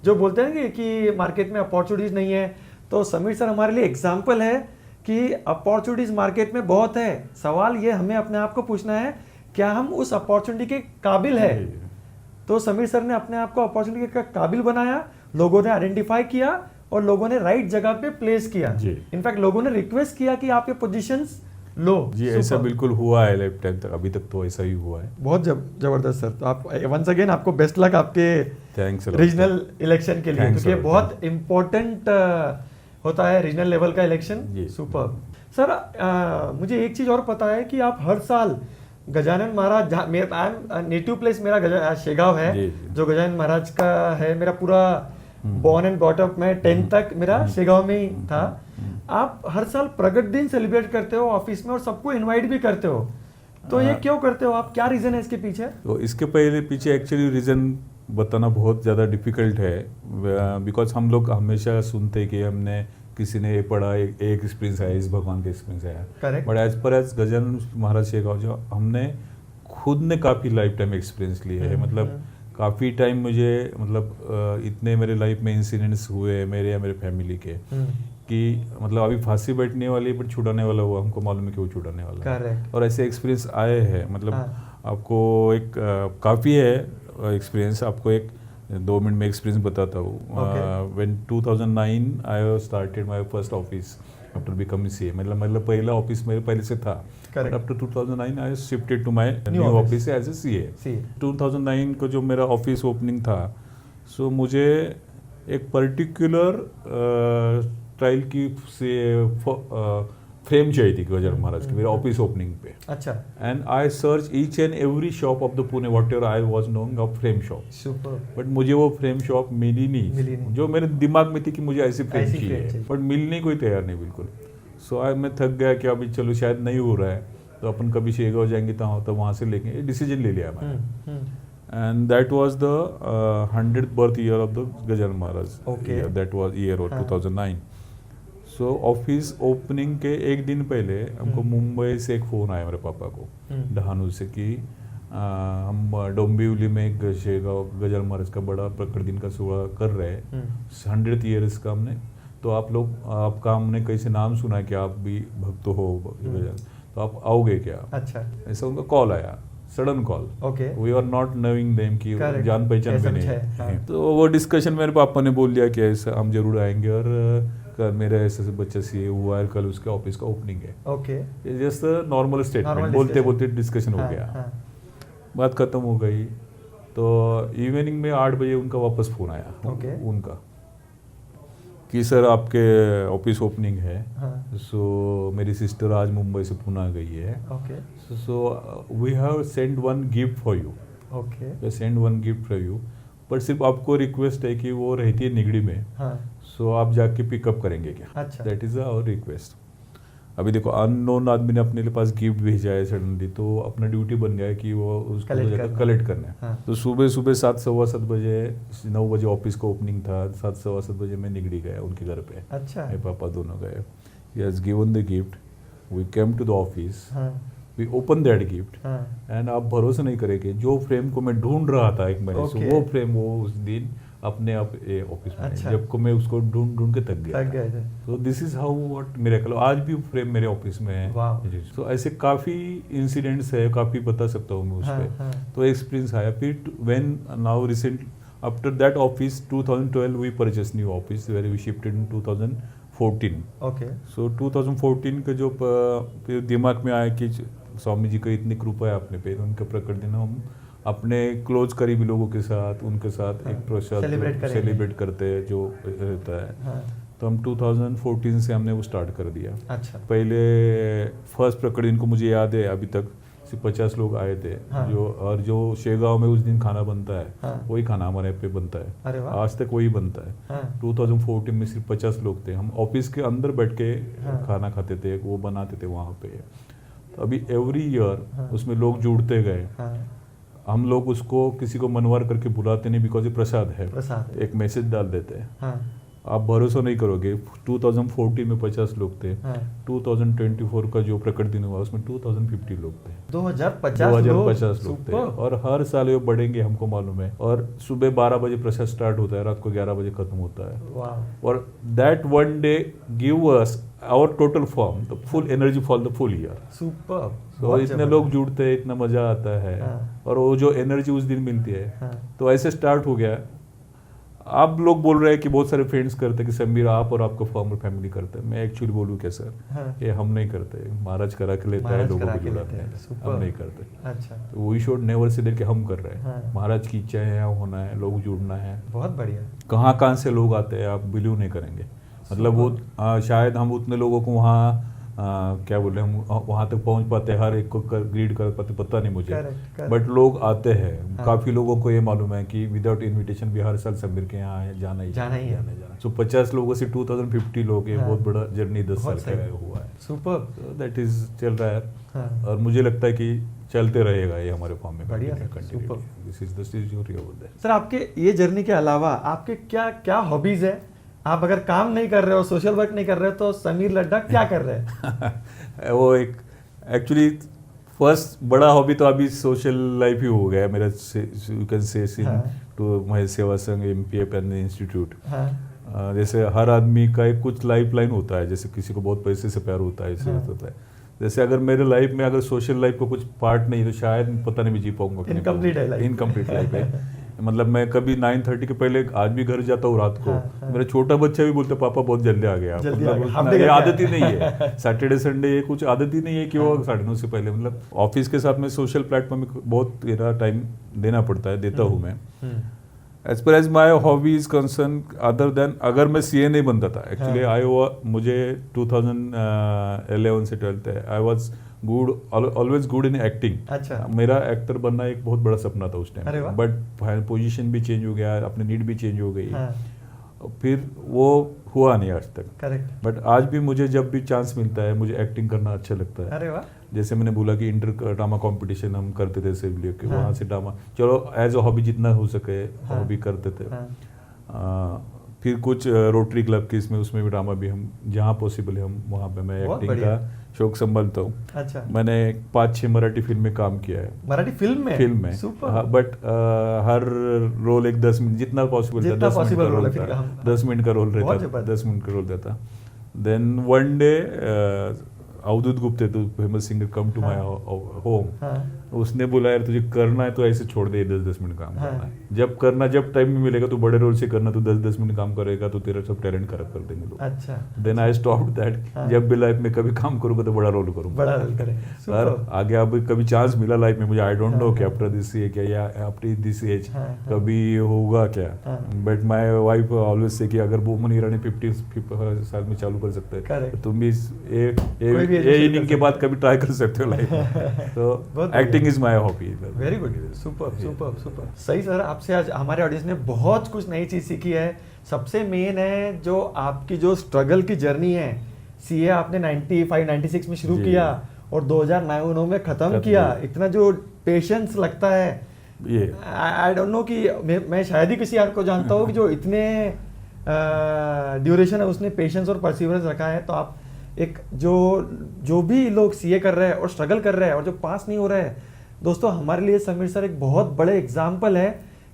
जो बोलते हैं कि मार्केट में अपॉर्चुनिटीज नहीं है। तो समीर सर हमारे लिए एग्जाम्पल है कि अपॉर्चुनिटीज मार्केट में बहुत है, सवाल ये हमें अपने आप को पूछना है क्या हम उस अपॉर्चुनिटी के काबिल है। तो समीर सर ने अपने आप को अपॉर्चुनिटी का काबिल बनाया, लोगों ने आइडेंटिफाई किया और लोगों ने राइट जगह पे प्लेस किया। इनफैक्ट लोगों ने रिक्वेस्ट किया कि आप ये पोजीशंस लो। जी ऐसा बिल्कुल हुआ है लाइफ टाइम तक, अभी तक तो ऐसा ही हुआ है। बहुत जबरदस्त सर। तो आप वंस अगेन आपको बेस्ट लक आपके थैंक्स रीजनल इलेक्शन के लिए, क्योंकि बहुत इम्पोर्टेंट होता है रीजनल लेवल का इलेक्शन। सुपर सर, मुझे एक चीज और पता है कि आप हर साल गजानन महाराज, मेरा नेटिव प्लेस मेरा शेगांव है, जो गजानन महाराज का है, मेरा पूरा बॉर्न एंड ब्रॉट अप, मैं 10th तक मेरा शेगांव में ही था। आप हर साल प्रगट दिन सेलिब्रेट करते हो ऑफिस में और सबको इनवाइट भी करते हो, तो ये क्यों करते हो आप, क्या रीजन है इसके पीछे? तो इसके पीछे एक्चुअली रीजन बताना बहुत ज़्यादा डिफिकल्ट है, बिकॉज हम लोग हमेशा सुनते कि हमने किसी ने पढ़ा, एक एक्सपीरियंस आया, इस भगवान का एक्सपीरियंस आया, but as per as Gajanan Maharaj Shegaon जो हमने खुद ने काफ़ी लाइफ टाइम एक्सपीरियंस लिए है। मतलब काफ़ी टाइम मुझे, मतलब इतने मेरे लाइफ में इंसिडेंट्स हुए मेरे या मेरे फैमिली के, कि मतलब अभी फांसी बैठने वाली बट छुड़ाने वाला हुआ, हमको मालूम है कि वो छुड़ाने वाला है, और ऐसे एक्सपीरियंस आए हैं। मतलब आपको एक काफ़ी है एक्सपीरियंस, आपको एक 2 मिनट में एक्सपीरियंस बताता हूँ। When 2009 I started my first office after becoming CA, मतलब पहला ऑफिस मेरे पहले से था, but after 2009 I shifted to my new office as a CA. 2009 को जो मेरा ऑफिस ओपनिंग था, सो मुझे एक पर्टिकुलर स्टाइल की फ्रेम चाहिए थी गजानन महाराज की मेरे ऑफिस ओपनिंग पे। अच्छा। And I search each and every shop of the Pune what ever I was knowing of frame shop. Super. But मुझे वो फ्रेम शॉप मिली नहीं, जो मेरे दिमाग में थी कि मुझे ऐसी फ्रेम चाहिए, बट मिलने कोई तैयार नहीं बिल्कुल। सो मैं थक गया कि अभी चलो शायद नहीं हो रहा है, तो अपन कभी शेगांव जाएंगे तो वहाँ से लेंगे, डिसीजन ले लिया मैंने। And that was the 100th birth year of the Gajanan Maharaj. Okay. Yeah, that was year of 2009. So office opening के एक दिन पहले हमको मुंबई से एक फ़ोन आया मेरे पापा को डहानू से कि हम डोंबिवली में एक शेगांव गजानन महाराज का बड़ा प्रकट दिन का सोहळा कर रहे हैं, 100th ईयर इसका हमने, तो आप लोग, आपका हमने कैसे नाम सुना कि आप भी भक्त हो गजानन, तो आप आओगे क्या? अच्छा, ऐसा उनका कॉल आया, sudden call. Okay. We are not knowing them कि जान पहचान भी नहीं। तो वो डिस्कशन मेरे पापा ने बोल दिया कि ऐसा हम जरूर आएंगे, और मेरा ऐसे बच्चा सीए हुआ है, कल उसके ऑफिस का ओपनिंग है। ओके। जस्ट नॉर्मल स्टेटमेंट, बोलते बोलते डिस्कशन हो गया, बात खत्म हो गई। तो इवनिंग में 8 बजे उनका वापस फोन आया उनका कि सर आपके ऑफिस ओपनिंग है, हाँ, सो मेरी सिस्टर आज मुंबई से पुणे गई है, okay so we have send one gift for you, okay, send one gift for you, पर सिर्फ आपको रिक्वेस्ट है कि वो रहती है निगड़ी में, हाँ, सो आप जाके पिकअप करेंगे क्या? अच्छा। That is our request. अभी देखो अननोन आदमी ने अपने पास गिफ्ट भेजा है सडनली, तो अपना ड्यूटी बन गया है कि वो उसको Collect जाकर करना। कलेक्ट करना है। हाँ। तो सुबह सुबह 7 सवा 7 बजे 9 बजे ऑफिस का ओपनिंग था, 7 सवा 7 बजे मैं निगड़ी गया उनके घर पे, अच्छा, मेरे पापा दोनों गए, he has given the gift, we came to the office, हाँ, वी ओपन दैट गिफ्ट, हाँ, एंड आप भरोसा नहीं करेंगे, जो फ्रेम को मैं ढूंढ रहा था एक महीने से, Okay. वो फ्रेम वो उस दिन अपने आप ऑफिस में, अच्छा। जब को मैं उसको ढूंढ ढूंढ के थक गया। थक गए थे। तो this is how what miracle, आज भी फ्रेम मेरे ऑफिस में है। Wow. तो ऐसे काफी इंसिडेंट्स है, काफी बता सकता हूँ मैं उस हाँ, पे। हाँ। तो एक्सपीरियंस आया। फिर when now recent after that office 2012 we purchase new office where we shifted in 2014। Okay, so 2014 का जो फिर दिमाग में आया कि स्वामी जी का इतनी कृपा है अपने पे, उनके प्रकट दिन हम अपने क्लोज करीबी लोगों के साथ उनके साथ एक प्रसाद सेलिब्रेट करते हैं जो रहता है। हाँ, तो हम 2014 से हमने वो स्टार्ट कर दिया। अच्छा, पहले फर्स्ट प्रकट दिन को मुझे याद है अभी तक, सिर्फ 50 लोग आए थे। हाँ। जो शेगांव में उस दिन खाना बनता है, हाँ। वही खाना हमारे पे बनता है, अरे वाह, आज तक वही बनता है। हाँ, 2014 में सिर्फ 50 लोग थे, हम ऑफिस के अंदर बैठ के हाँ। खाना खाते थे, वो बनाते थे वहाँ पे। तो अभी एवरी ईयर हाँ। उसमें लोग जुड़ते गए। हाँ, हम लोग उसको किसी को मनवार करके बुलाते नहीं, बिकॉज ये प्रसाद है, प्रसाद है। एक मैसेज डाल देते हैं। हाँ, आप भरोसा नहीं करोगे, 2014 में 50 लोग थे, हाँ, 2024 का जो प्रकट दिन हुआ उसमें 2050 लोग थे, 2050 लोग 2050 लोग थे। Superb. और हर साल ये बढ़ेंगे, हमको मालूम है। और सुबह 12 बजे प्रसाद स्टार्ट होता है, रात को 11 बजे खत्म होता है। वाह, और that one day give us our total firm the full energy for the full year. Super, तो इतने लोग जुड़ते हैं, इतना मजा आता है। हाँ। और वो जो एनर्जी उस दिन मिलती है, हाँ, तो ऐसे स्टार्ट हो गया। आप लोग बोल रहे हैं कि बहुत सारे फ्रेंड्स करते हैं कि समीर आप और आपका फॉर्मर फैमिली करते हैं। मैं एक्चुअली बोलूँ क्या सर, हाँ, ये हम नहीं करते, महाराज करा के लेता है, महाराज लोगों करा को के जुड़ाते लेते हैं, हैं, super. हम नहीं करते। अच्छा, तो वी शुड नेवर से कि हम कर रहे हैं। हाँ। महाराज की इच्छा है, यहाँ होना है, लोग जुड़ना है। बहुत बढ़िया, कहाँ कहाँ से लोग आते हैं, आप बिलीव नहीं करेंगे। मतलब वो शायद हम उतने लोगों को वहाँ क्या बोले, हम वहाँ तक पहुँच पाते हैं, हर एक को ग्रीड कर पाते, पता नहीं मुझे। Correct, correct. बट लोग आते हैं। हाँ। काफ़ी लोगों को ये मालूम है कि विदाउट इनविटेशन भी हर साल समीर के यहाँ जाना ही जाना ही है। सो 50 लोगों से 2050 लोग, ये हाँ। बहुत बड़ा जर्नी 10 साल बहुत का सही। हुआ है। सुपर, दैट इज चल रहा है। हाँ, और मुझे लगता है कि चलते रहेगा ये हमारे फॉर्म में। बढ़िया sir, super. This is the story over there. Sir आपके ये जर्नी के अलावा आपके क्या क्या हॉबीज है? आप अगर काम नहीं कर रहे हो, सोशल वर्क नहीं कर रहे हो, तो समीर लड्ढा क्या कर रहे हैं? वो एक एक्चुअली फर्स्ट बड़ा हॉबी तो अभी सोशल लाइफ ही हो गया मेरा, यू कैन से हाँ। टू माय सेवा संघ एमपीएफ एंड इंस्टीट्यूट। हाँ, जैसे हर आदमी का एक कुछ लाइफ लाइन होता है, जैसे किसी को बहुत पैसे से प्यार होता है, इससे हाँ। होता है। जैसे अगर मेरे लाइफ में अगर सोशल लाइफ का कुछ पार्ट नहीं, तो शायद पता नहीं मैं जी पाऊंगा। Incomplete है life। इनकम्प्लीट लाइफ है। मतलब मैं कभी 9:30 के पहले आज भी घर जाता हूँ रात को। हाँ, हाँ। मेरा छोटा बच्चा भी बोलता पापा बहुत जल्दी आ गया। जल्दी आ मतलब गया, उतना- हमने ये घर आदत ही पे- नहीं है। सैटरडे संडे ये कुछ आदत ही नहीं है कि वो 9:30 से पहले, मतलब ऑफिस के साथ में सोशल प्लेटफॉर्म में बहुत टाइम देना पड़ता है, देता हूँ मैं। As per as my hobby is concern, other than अगर मैं सीए नहीं बनता था, एक्चुअली मुझे 2011 से 12 है, I was good, always good in acting. अच्छा, मेरा एक्टर बनना एक बहुत बड़ा सपना था उस अरे टाइम, वाह। बट पोजीशन भी चेंज हो गया, अपनी नीड भी चेंज हो गई। हाँ, फिर वो हुआ नहीं आज तक। करेक्ट, बट आज भी मुझे जब भी चांस मिलता है, मुझे एक्टिंग करना अच्छा लगता है। अरे वाह, जैसे मैंने बोला कि इंटर ड्रामा कंपटीशन हम करते थे सिवली के, हाँ। वहाँ से ड्रामा, चलो एज अ हॉबी जितना हो सके हाँ। हॉबी करते थे। हाँ, फिर कुछ रोटरी क्लब के इसमें उसमें भी ड्रामा भी हम जहाँ पॉसिबल है हम वहाँ पे मैं बहुत एक्टिंग बढ़िया। का शौक संभालता हूँ। अच्छा, मैंने 5-6 मराठी फिल्म में काम किया है। मराठी फिल्म में सुपर, बट हर रोल एक 10 मिनट जितना पॉसिबल था, जितना 10 मिनट possible का रोल है, रोल फिर था, हम- 10 मिनट का रोल बहुत रहता, जबरदस्त। 10 मिनट का रोल रहता। Then one day Avadhoot Gupte, तो famous singer, come to my home. हाँ, उसने बोला यार तुझे करना है तो ऐसे छोड़ दे 10-10 मिनट काम हाँ। करना है, जब करना जब टाइम में मिलेगा तो बड़े रोल से करना, तो 10-10 मिनट काम करेगा तो तेरा सब टैलेंट खराब कर देंगे लोग। अच्छा, देन आई स्टॉप दैट। हाँ। जब भी लाइफ में कभी काम करूंगा तो बड़ा रोल करूंगा, बड़ा रोल करेंगे। और Superb. आगे अब कभी चांस मिला लाइफ में मुझे, आई डोंट नो हाँ, कि हाँ। आफ्टर दिस ये क्या या आफ्टर दिस एज हाँ, हाँ। कभी होगा क्या, हाँ। But my wife always say कि अगर वुमन ईरानी 50 साल में चालू कर सकते हैं Correct. तो तुम भी कोई भी ये age इनिंग कर के बाद सकते कभी ट्राई कर सकते हो लाइफ में। तो बहुत बढ़िया। Acting is my hobby. Very good, super super super. सही सर, आपसे आज हमारे ऑडियंस ने बहुत कुछ नई चीज सीखी है। सबसे मेन है जो आपकी जो स्ट्रगल की जर्नी है, सीए आपने 95-96 में शुरू जी। किया और 2009 में खत्म खत्म किया। किया। इतना जो पेशेंस लगता है, ये आई डोंट नो कि मैं शायद ही किसी को जानता हूँ कि जो इतने ड्यूरेशन है उसने पेशेंस और परसिवरेंस रखा है। तो आप एक जो भी लोग सीए कर रहे हैं और स्ट्रगल कर रहे हैं और जो पास नहीं हो रहे हैं, दोस्तों हमारे लिए समीर सर एक बहुत बड़े एग्जाम्पल है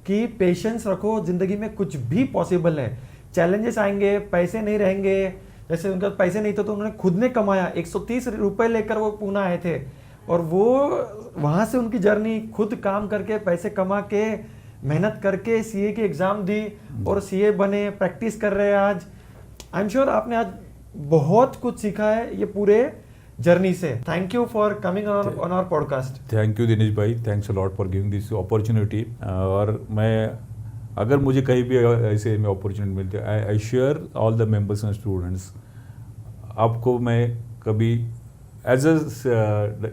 कि पेशेंस रखो, जिंदगी में कुछ भी पॉसिबल है। चैलेंजेस आएंगे, पैसे नहीं रहेंगे, जैसे उनके पास पैसे नहीं थे तो उन्होंने खुद ने कमाया, 130 रुपए लेकर वो पूना आए थे और वो वहाँ से उनकी जर्नी खुद काम करके पैसे कमा के मेहनत करके सीए की एग्ज़ाम दी और सीए बने, प्रैक्टिस कर रहे हैं आज। आई एम श्योर आपने आज बहुत कुछ सीखा है ये पूरे जर्नी से। Thank you for coming on our podcast. Thank you Dinesh भाई, thanks a lot for giving this opportunity. और मैं अगर मुझे कहीं भी ऐसे में अपॉर्चुनिटी मिलती है, I share all the members and students. आपको मैं कभी एज अ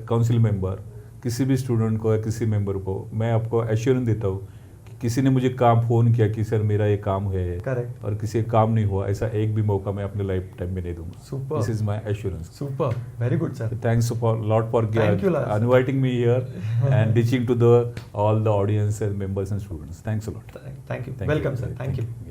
काउंसिल मेंबर किसी भी स्टूडेंट को या किसी मेंबर को मैं आपको एश्योरेंस देता हूँ कि किसी ने मुझे काम फ़ोन किया कि सर मेरा ये काम है करेक्ट, और किसी का काम नहीं हुआ, ऐसा एक भी मौका मैं अपने लाइफ टाइम में नहीं दूंगा। Superb. This is my assurance. Super, very good sir. Thanks a lot for Thank you, Lars. inviting me here and reaching to all the audience and members and students. Thanks a lot. Thank you, Thank you. Welcome sir, Thank thank you. You.